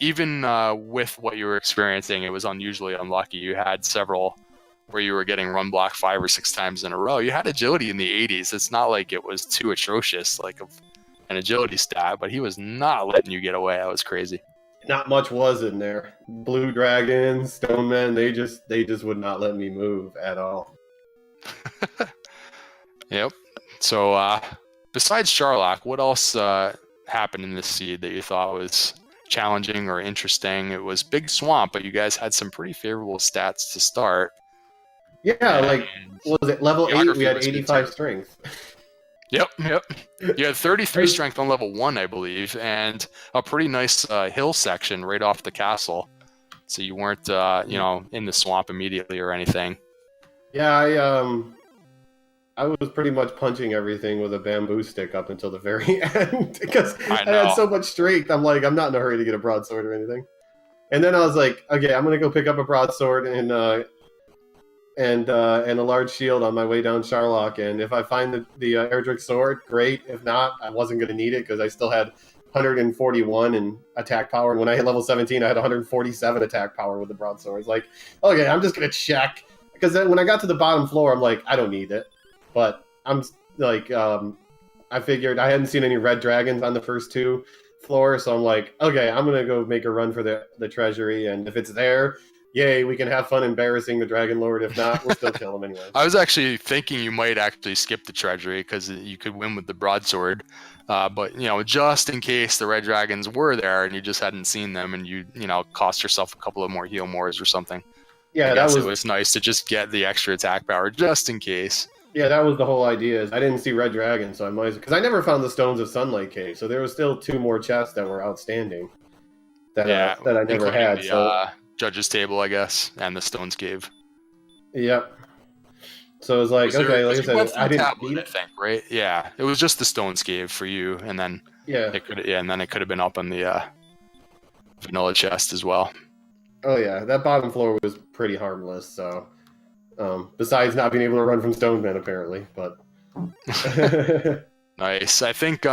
with what you were experiencing, it was unusually unlucky. You had several where you were getting run block 5 or 6 times in a row. You had agility in the 80s. It's not like it was too atrocious, like an agility stat, but he was not letting you get away. That was crazy. Not much was in there. Blue dragons, stone men, they just would not let me move at all. Yep. So besides Sharlock, what else happened in this seed that you thought was challenging or interesting? It was big swamp, but you guys had some pretty favorable stats to start. Yeah, And like, was it level 8? geography We had was good 85 too. strength. Yep. You had 33 strength on level 1, I believe, and a pretty nice hill section right off the castle. So you weren't, in the swamp immediately or anything. Yeah, I was pretty much punching everything with a bamboo stick up until the very end because I had so much strength. I'm like, I'm not in a hurry to get a broadsword or anything. And then I was like, okay, I'm gonna go pick up a broadsword and a large shield on my way down Sharlock. And if I find the Erdrick sword, great. If not, I wasn't gonna need it because I still had 141 in attack power. And when I hit level 17, I had 147 attack power with the broadsword. It's like, okay, I'm just gonna check. Because then when I got to the bottom floor, I'm like, I don't need it. But I'm like, I figured I hadn't seen any red dragons on the first 2 floors, so I'm like, okay, I'm gonna go make a run for the treasury, and if it's there, yay, we can have fun embarrassing the Dragon Lord. If not, we'll still kill him anyway. I was actually thinking you might actually skip the treasury because you could win with the broadsword. But just in case the red dragons were there and you just hadn't seen them, and you cost yourself a couple of more heal mores or something. Yeah, it was nice to just get the extra attack power just in case. Yeah, that was the whole idea. Is I didn't see red dragons, so I might, because I never found the Stones of Sunlight cave, so there was still 2 more chests that were outstanding that I never had. The judges table, I guess, and the Stones Cave. Yep. So it was like, okay, like I said, I didn't need it. I think, right? Yeah, it was just the Stones Cave for you, and then Yeah. and then it could have been up on the vanilla chest as well. Oh yeah, that bottom floor was pretty harmless. So, besides not being able to run from Stoneman, apparently, but Nice. I think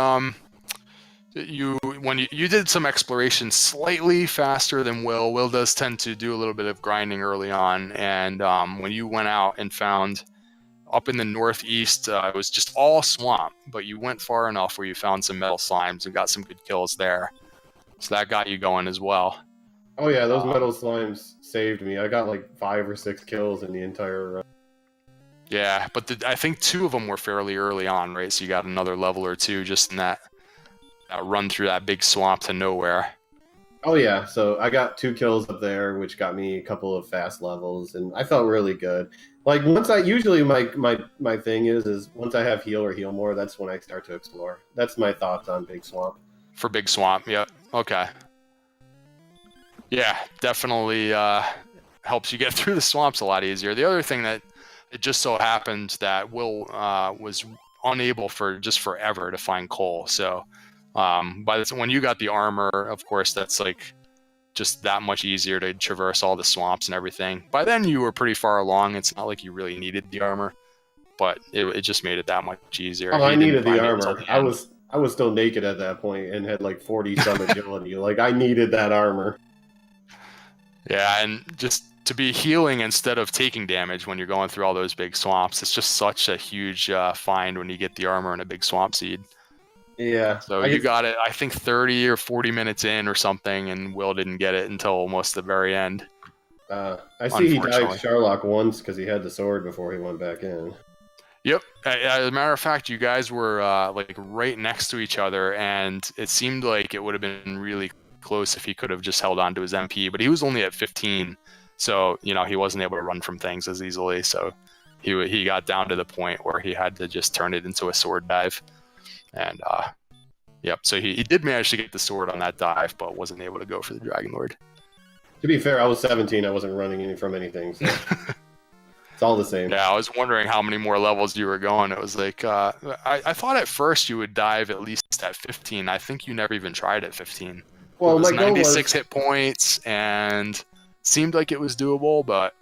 you did some exploration slightly faster than Will. Will does tend to do a little bit of grinding early on, and when you went out and found up in the northeast, it was just all swamp, but you went far enough where you found some metal slimes and got some good kills there. So that got you going as well. oh yeah, those metal slimes saved me. I got like 5 or 6 kills in the entire run. Yeah, but I think 2 of them were fairly early on, right? So you got another level or 2 just in that run through that big swamp to nowhere. Oh yeah, so I got 2 kills up there, which got me a couple of fast levels, and I felt really good. Like once I usually my thing is once I have heal or heal more, that's when I start to explore. That's my thoughts on Big Swamp. For Big Swamp, yep. Okay. Yeah, definitely helps you get through the swamps a lot easier. The other thing that it just so happened that Will was unable for just forever to find coal. So when you got the armor, of course, that's like just that much easier to traverse all the swamps and everything. By then you were pretty far along. It's not like you really needed the armor, but it just made it that much easier. Oh, I needed the armor. I was still naked at that point and had like 40 some agility. Like I needed that armor. Yeah, and just to be healing instead of taking damage when you're going through all those big swamps, it's just such a huge find when you get the armor and a big swamp seed. Yeah. So you got it, I think 30 or 40 minutes in or something, and Will didn't get it until almost the very end. I see he died Sharlock once because he had the sword before he went back in. Yep. As a matter of fact, you guys were like right next to each other, and it seemed like it would have been really close if he could have just held on to his MP, but he was only at 15, so he wasn't able to run from things as easily. So he got down to the point where he had to just turn it into a sword dive, and yep. So he did manage to get the sword on that dive, but wasn't able to go for the Dragon Lord. To be fair, I was 17. I wasn't running from anything. So. It's all the same. Yeah, I was wondering how many more levels you were going. It was like, I thought at first you would dive at least at 15. I think you never even tried at 15. Well, it was my goal 96 hit points and seemed like it was doable, but...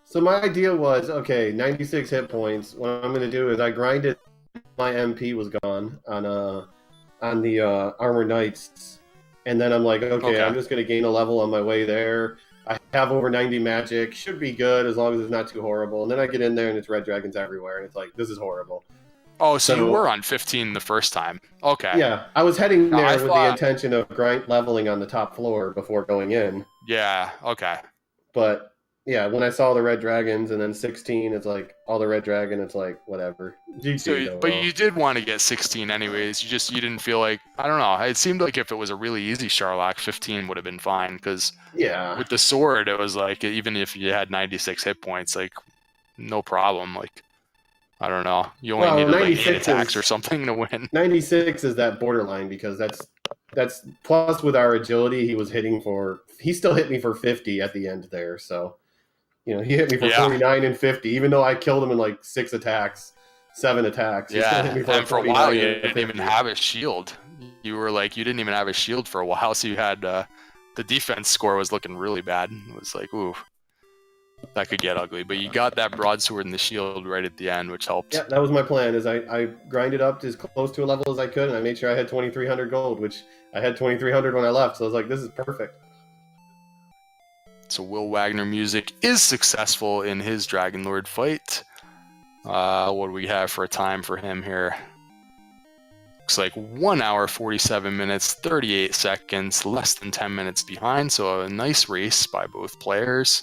So my idea was, okay, 96 hit points. What I'm going to do is I grinded. My MP was gone on the Armor Knights. And then I'm like, okay, I'm just going to gain a level on my way there. I have over 90 magic. Should be good as long as it's not too horrible. And then I get in there and it's red dragons everywhere. And it's like, this is horrible. Oh, so you were on 15 the first time. Okay. Yeah, I was heading there with the intention of leveling on the top floor before going in. Yeah, okay. But, yeah, when I saw the red dragons and then 16, it's like, all the red dragon, it's like, whatever. But you did want to get 16 anyways. You didn't feel like, I don't know. It seemed like if it was a really easy Sharlock, 15 would have been fine. Because with the sword, it was like, even if you had 96 hit points, like, no problem. Like, I don't know. You only needed like 8 attacks or something to win. 96 is that borderline because that's plus with our agility, he still hit me for 50 at the end there. So, he hit me for 49 and 50, even though I killed him in like 6 attacks, 7 attacks. He still hit me and for a while you didn't even have a shield. You didn't even have a shield for a while, so you had the defense score was looking really bad. It was like, ooh. That could get ugly, but you got that broadsword and the shield right at the end, which helped. Yeah, that was my plan. Is I grinded up to as close to a level as I could, and I made sure I had 2,300 gold, which I had 2,300 when I left. So I was like, "This is perfect." So WillWagnerMusic is successful in his Dragon Lord fight. What do we have for a time for him here? Looks like 1 hour 47 minutes 38 seconds, less than 10 minutes behind. So a nice race by both players.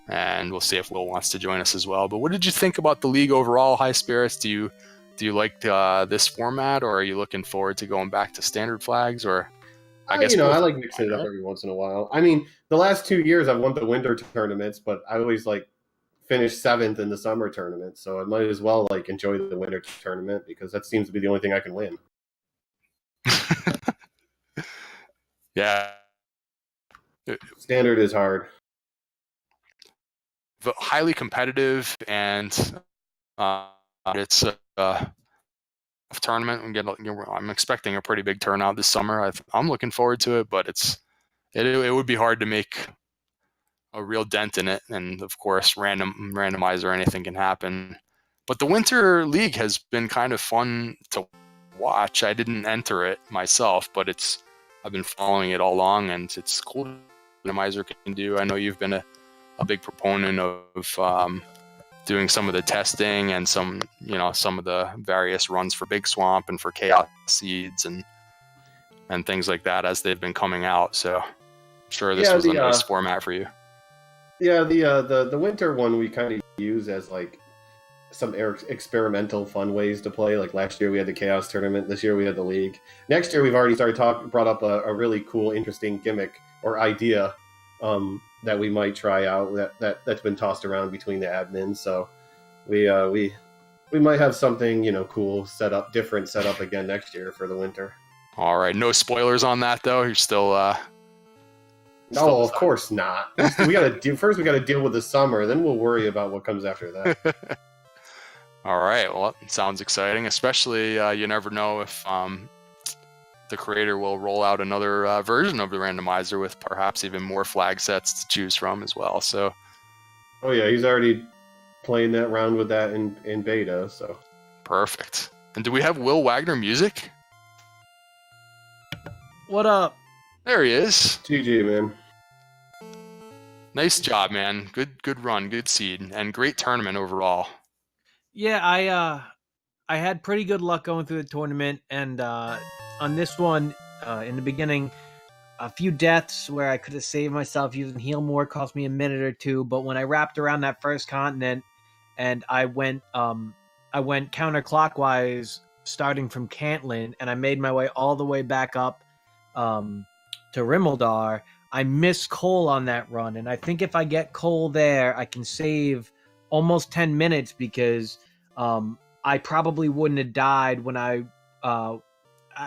And we'll see if Will wants to join us as well. But what did you think about the league overall, Highspirits? Do you like this format, or are you looking forward to going back to standard flags? Or I like mixing it up every once in a while. I mean, the last 2 years I've won the winter tournaments, but I always like finish 7th in the summer tournament. So I might as well like enjoy the winter tournament because that seems to be the only thing I can win. Yeah. Standard is hard. Highly competitive, and it's tournament and I'm expecting a pretty big turnout this summer. I'm looking forward to it, but it would be hard to make a real dent in it, and of course randomizer, anything can happen. But the winter league has been kind of fun to watch. I didn't enter it myself, but I've been following it all along, and it's cool. Randomizer can do. I know you've been a big proponent of doing some of the testing and some of the various runs for Big Swamp and for Chaos Seeds and things like that as they've been coming out. So I'm sure this was a nice format for you. Yeah, the winter one we kind of use as like some experimental fun ways to play. Like last year we had the Chaos Tournament. This year we had the League. Next year we've already brought up a really cool, interesting gimmick or idea that we might try out that's been tossed around between the admins. So we might have something cool different set up again next year for the winter. All right, no spoilers on that though. You're still. No, of course not. We gotta deal with the summer, then we'll worry about what comes after that. All right, well, it sounds exciting. Especially, you never know if the creator will roll out another version of the randomizer with perhaps even more flag sets to choose from as well. So. Oh yeah, he's already playing that round with that in beta. So. Perfect. And do we have WillWagnerMusic? What up? There he is. GG, man. Nice job, man. Good run, good seed, and great tournament overall. Yeah, I had pretty good luck going through the tournament, and on this one, in the beginning, a few deaths where I could have saved myself using Heal More cost me a minute or two, but when I wrapped around that first continent and I went counterclockwise starting from Cantlin, and I made my way all the way back up to Rimmildar, I missed Cole on that run, and I think if I get Cole there, I can save almost 10 minutes because I probably wouldn't have died when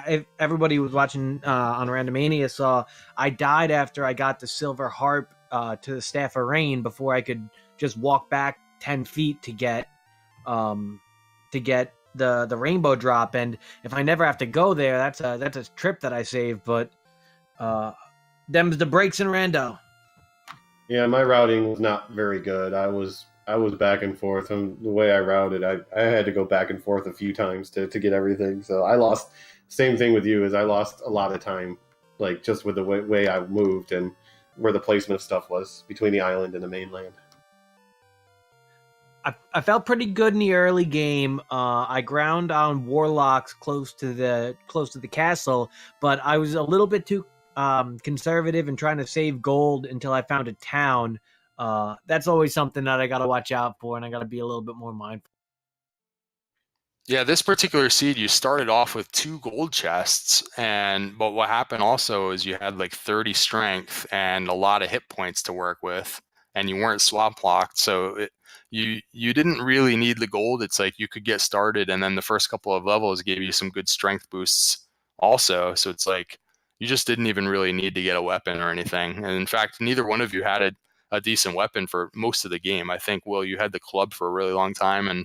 if everybody was watching on Randomania saw I died after I got the Silver Harp to the Staff of Rain before I could just walk back 10 feet to get the rainbow drop. And if I never have to go there, that's a trip that I saved. But them's the breaks in rando. Yeah, my routing was not very good. I was back and forth, and the way I routed, I had to go back and forth a few times to get everything. So I lost. Same thing with you, is I lost a lot of time, like just with the way I moved and where the placement of stuff was between the island and the mainland. I felt pretty good in the early game. I ground on warlocks close to the castle, but I was a little bit too conservative and trying to save gold until I found a town. That's always something that I got to watch out for, and I got to be a little bit more mindful. Yeah, this particular seed, you started off with 2 gold chests, but what happened also is you had like 30 strength and a lot of hit points to work with, and you weren't swap locked, so you didn't really need the gold. It's like you could get started, and then the first couple of levels gave you some good strength boosts also. So it's like you just didn't even really need to get a weapon or anything. And in fact, neither one of you had a decent weapon for most of the game. I think, Will, you had the club for a really long time, and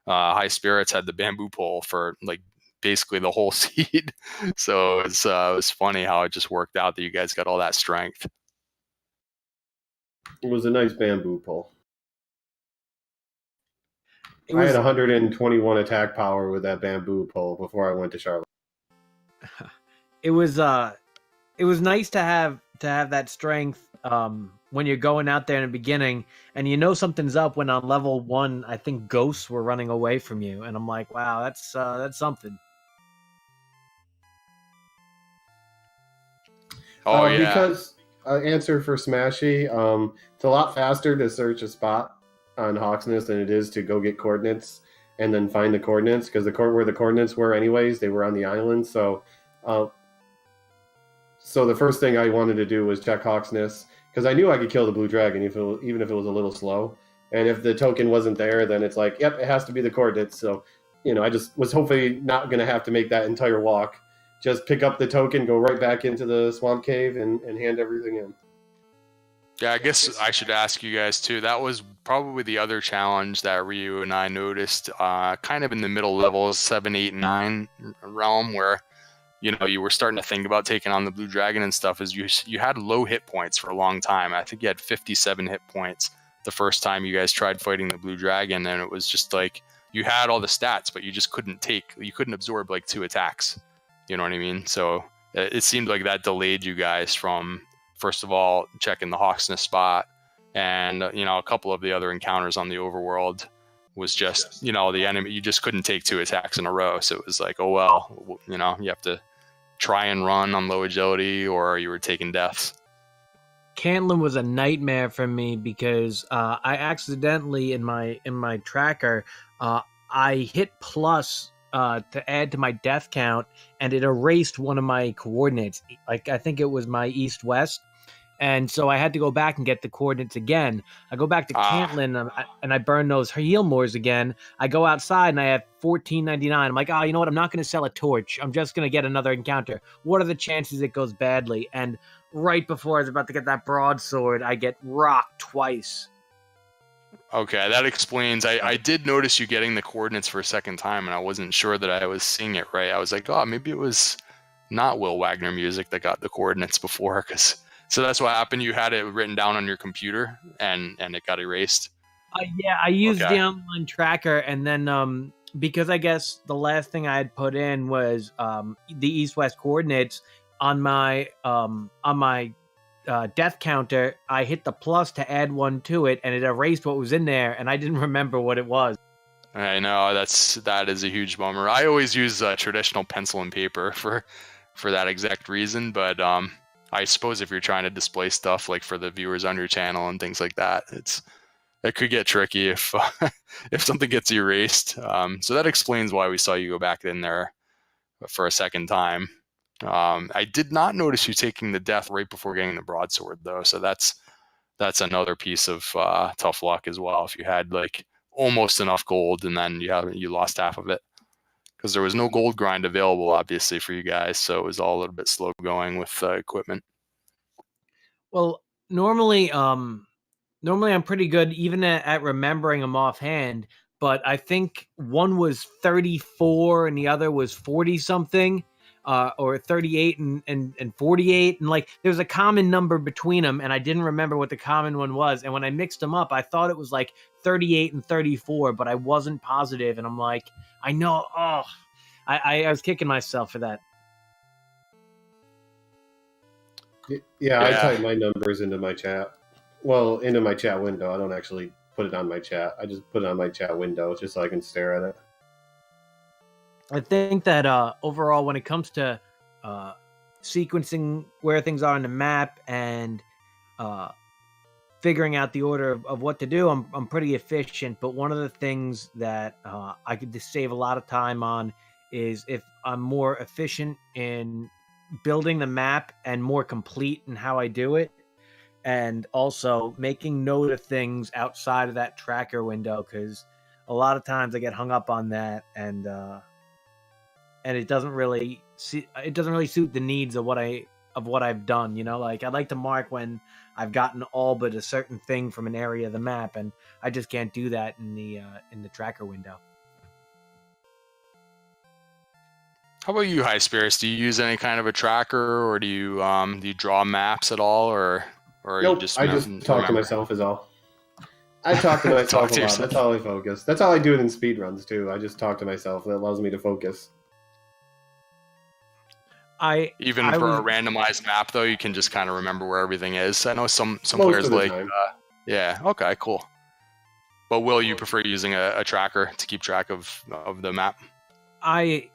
Highspirits had the bamboo pole for like basically the whole seed. So it was funny how it just worked out that you guys got all that strength. It was a nice bamboo pole. I had 121 attack power with that bamboo pole before I went to Charlotte. It was nice to have that strength when you're going out there in the beginning, and you know something's up when on level 1, I think ghosts were running away from you, and I'm like, wow, that's something. Oh yeah. Because answer for Smashy, it's a lot faster to search a spot on Hawksness than it is to go get coordinates and then find the coordinates, because where the coordinates were anyways, they were on the island. So the first thing I wanted to do was check Hawksness, because I knew I could kill the blue dragon even if it was a little slow. And if the token wasn't there, then it's like, yep, it has to be the coordinates. So, I just was hopefully not going to have to make that entire walk. Just pick up the token, go right back into the swamp cave, and hand everything in. Yeah, I guess I should ask you guys too. That was probably the other challenge that Ryu and I noticed, kind of in the middle levels, 7, 8, 9 realm, where you were starting to think about taking on the blue dragon and stuff. Is you had low hit points for a long time. I think you had 57 hit points the first time you guys tried fighting the blue dragon, and it was just like you had all the stats, but you just couldn't absorb like 2 attacks. You know what I mean? So it seemed like that delayed you guys from, first of all, checking the Hawksness spot, and a couple of the other encounters on the overworld was just the enemy. You just couldn't take 2 attacks in a row, so it was like, oh well, you have to try and run on low agility, or you were taking deaths. Cantlin was a nightmare for me because I accidentally in my tracker I hit plus to add to my death count, and it erased one of my coordinates. Like I think it was my east-west, and so I had to go back and get the coordinates again. I go back to Cantlin and I burn those heal mores again. I go outside and I have 1499. I'm like, oh, you know what? I'm not going to sell a torch. I'm just going to get another encounter. What are the chances it goes badly? And right before I was about to get that broadsword, I get rocked twice. Okay, that explains. I did notice you getting the coordinates for a second time, and I wasn't sure that I was seeing it right. I was like, oh, maybe it was not WillWagnerMusic that got the coordinates before, so that's what happened. You had it written down on your computer, and it got erased. Yeah, I used the online tracker, and then because I guess the last thing I had put in was the east-west coordinates on my death counter. I hit the plus to add 1 to it, and it erased what was in there, and I didn't remember what it was. I know that is a huge bummer. I always use traditional pencil and paper for that exact reason, but I suppose if you're trying to display stuff like for the viewers on your channel and things like that, it could get tricky if if something gets erased. So that explains why we saw you go back in there for a second time. I did not notice you taking the death right before getting the broadsword, though. So that's another piece of tough luck as well. If you had like almost enough gold and then you lost half of it, because there was no gold grind available, obviously, for you guys. So it was all a little bit slow going with equipment. Well, normally I'm pretty good even at remembering them offhand. But I think one was 34 and the other was 40 something. Or 38 and 48, and like there's a common number between them, and I didn't remember what the common one was. And when I mixed them up, I thought it was like 38 and 34, but I wasn't positive. And I'm like, I know. Oh, I was kicking myself for that. Yeah, I type my numbers into my chat. Well, into my chat window. I don't actually put it on my chat. I just put it on my chat window just so I can stare at it. I think that overall, when it comes to sequencing where things are on the map and figuring out the order of what to do, I'm pretty efficient. But one of the things that I could just save a lot of time on is if I'm more efficient in building the map and more complete in how I do it, and also making note of things outside of that tracker window, because a lot of times I get hung up on that, and it doesn't really suit the needs of what I've done. Like I'd like to mark when I've gotten all but a certain thing from an area of the map, and I just can't do that in the tracker window. How about you, Highspirits? Do you use any kind of a tracker, or do you draw maps at all, or nope, I just talk to myself is all. I talk to myself a lot. That's all I focus. That's all I do it in speedruns too. I just talk to myself. That allows me to focus. A randomized map, though, you can just kind of remember where everything is. I know some players like, yeah, okay, cool. But will you prefer using a tracker to keep track of the map? I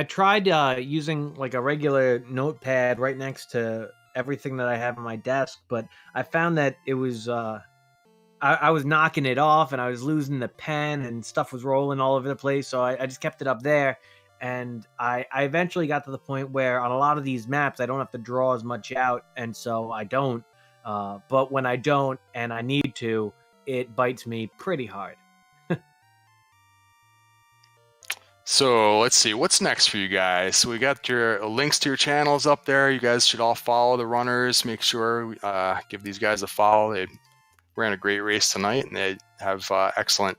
tried using like a regular notepad right next to everything that I have on my desk, but I found that it was I was knocking it off and I was losing the pen and stuff was rolling all over the place. So I just kept it up there. And I eventually got to the point where on a lot of these maps, I don't have to draw as much out. And so I don't. But when I don't and I need to, it bites me pretty hard. So let's see, what's next for you guys? So we got your links to your channels up there. You guys should all follow the runners. Make sure give these guys a follow. They ran a great race tonight, and they have excellent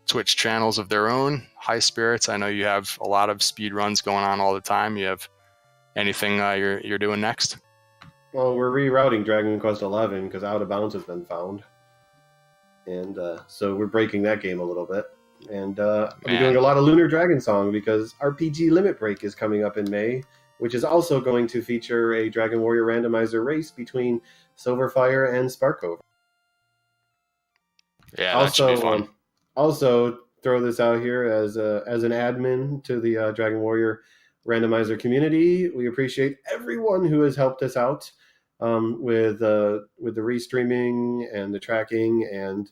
Twitch channels of their own. Highspirits, I know you have a lot of speed runs going on all the time. You have anything you're doing next? Well, we're rerouting Dragon Quest XI because Out of Bounds has been found, and so we're breaking that game a little bit. And I'm doing a lot of Lunar Dragon Song because RPG Limit Break is coming up in May, which is also going to feature a Dragon Warrior randomizer race between Silverfire and Sparkover. Yeah, that should be fun. Also, throw this out here as an admin to the Dragon Warrior randomizer community. We appreciate everyone who has helped us out with the restreaming and the tracking and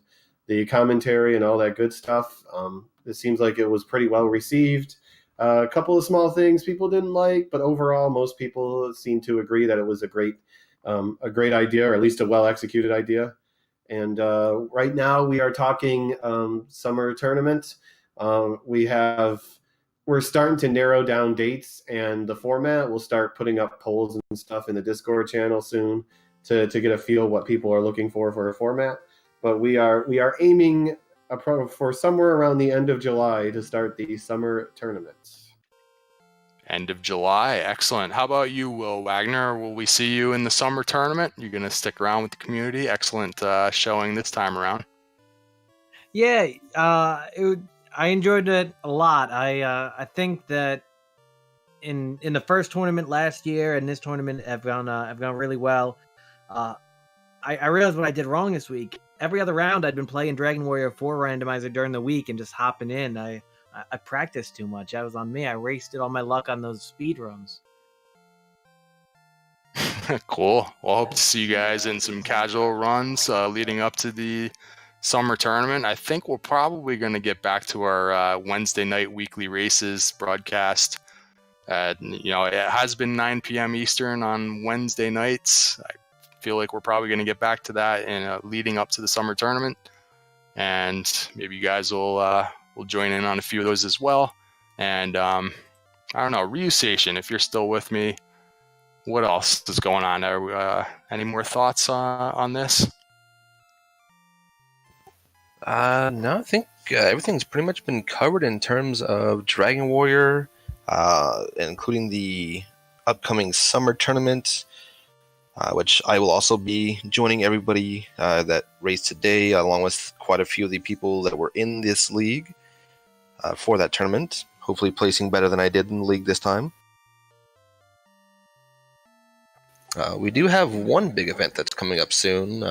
the commentary and all that good stuff. It seems like it was pretty well received. A couple of small things people didn't like, but overall, most people seem to agree that it was a great idea, or at least a well-executed idea. And right now we are talking summer tournament. We're starting to narrow down dates and the format. We'll start putting up polls and stuff in the Discord channel soon to get a feel what people are looking for a format. But we are aiming for somewhere around the end of July to start the summer tournaments. End of July, excellent. How about you, Will Wagner? Will we see you in the summer tournament? You're going to stick around with the community? Excellent showing this time around. Yeah, I enjoyed it a lot. I think that in the first tournament last year and this tournament have gone really well. I realized what I did wrong this week. Every other round I'd been playing Dragon Warrior 4 randomizer during the week and just hopping in. I practiced too much. That was on me. I wasted all my luck on those speed runs. Cool. Well, hope to see you guys in some casual runs leading up to the summer tournament. I think we're probably going to get back to our Wednesday night weekly races broadcast. It has been 9 p.m. Eastern on Wednesday nights. I feel like we're probably going to get back to that in leading up to the summer tournament, and maybe you guys will join in on a few of those as well. And I don't know, Ryu Station, if you're still with me, what else is going on there? Any more thoughts on this? No, I think everything's pretty much been covered in terms of Dragon Warrior, including the upcoming summer tournament, which I will also be joining everybody that raced today, along with quite a few of the people that were in this league for that tournament, hopefully placing better than I did in the league this time. We do have one big event that's coming up soon,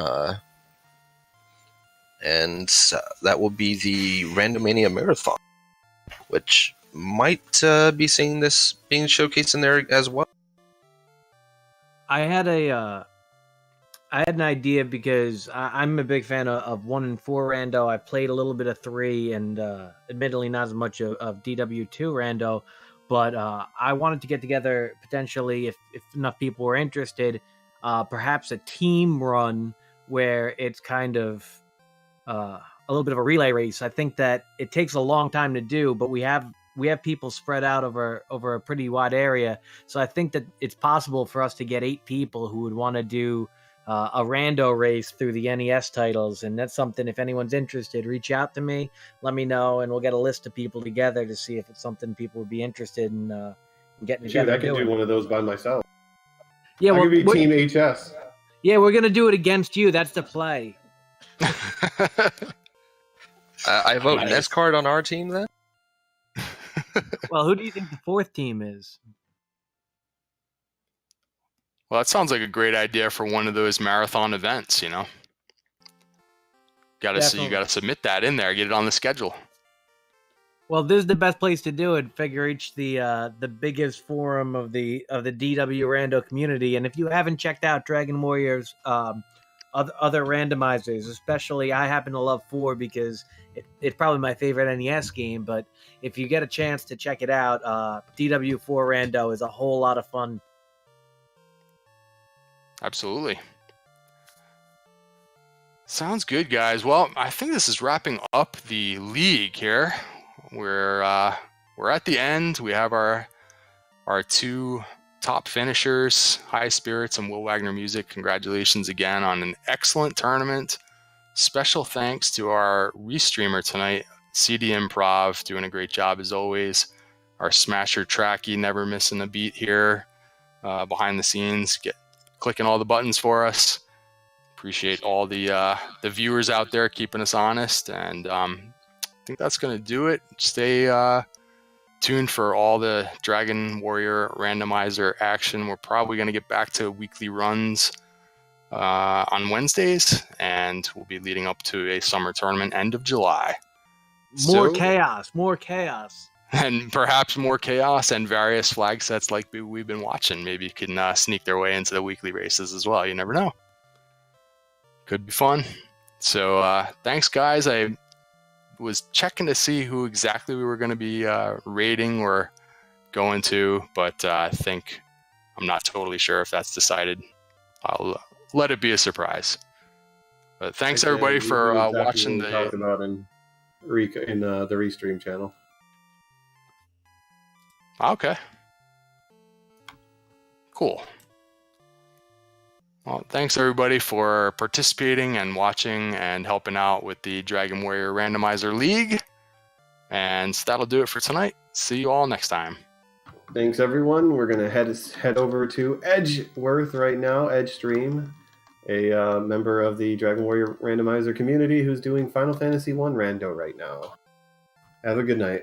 and that will be the Randomania Marathon, which might be seeing this being showcased in there as well. I had an idea because I'm a big fan of 1 and 4 rando. I played a little bit of 3 and admittedly not as much of DW2 rando, but I wanted to get together potentially, if enough people were interested, perhaps a team run where it's kind of a little bit of a relay race. I think that it takes a long time to do, but we have people spread out over a pretty wide area. So I think that it's possible for us to get 8 people who would want to do a rando race through the NES titles. And that's something, if anyone's interested, reach out to me, let me know, and we'll get a list of people together to see if it's something people would be interested in getting together. I can do one of those by myself. Yeah, I could be Team HS. Yeah, we're going to do it against you. That's the play. I vote NEScard on our team then? Well, who do you think the 4th team is? Well, that sounds like a great idea for one of those marathon events, you know. You gotta submit that in there, get it on the schedule. Well, this is the best place to do it. Figure each the biggest forum of the DW rando community. And if you haven't checked out Dragon Warrior's other randomizers, especially I happen to love 4 because it's probably my favorite NES game. But if you get a chance to check it out, DW4 rando is a whole lot of fun. Absolutely. Sounds good, guys. Well, I think this is wrapping up the league here. We're we're at the end. We have our two top finishers, Highspirits and WillWagnerMusic. Congratulations again on an excellent tournament. Special thanks to our restreamer tonight, CD Improv, doing a great job as always. Our smasher Tracky, never missing a beat here behind the scenes, clicking all the buttons for us. Appreciate all the viewers out there keeping us honest, and I think that's going to do it. Stay tuned for all the Dragon Warrior randomizer action. We're probably going to get back to weekly runs on Wednesdays, and we'll be leading up to a summer tournament end of July. More chaos. And perhaps more chaos and various flag sets like we've been watching. Maybe can sneak their way into the weekly races as well. You never know. Could be fun. So thanks, guys. I was checking to see who exactly we were going to be rating or going to, but I think I'm not totally sure if that's decided. I'll let it be a surprise. But thanks everybody for watching the. Talked about in the Restream channel. Okay. Cool. Well, thanks everybody for participating and watching and helping out with the Dragon Warrior Randomizer League. And that'll do it for tonight. See you all next time. Thanks everyone. We're gonna head over to Edgeworth right now, Edgestream, a member of the Dragon Warrior Randomizer community who's doing Final Fantasy 1 Rando right now. Have a good night.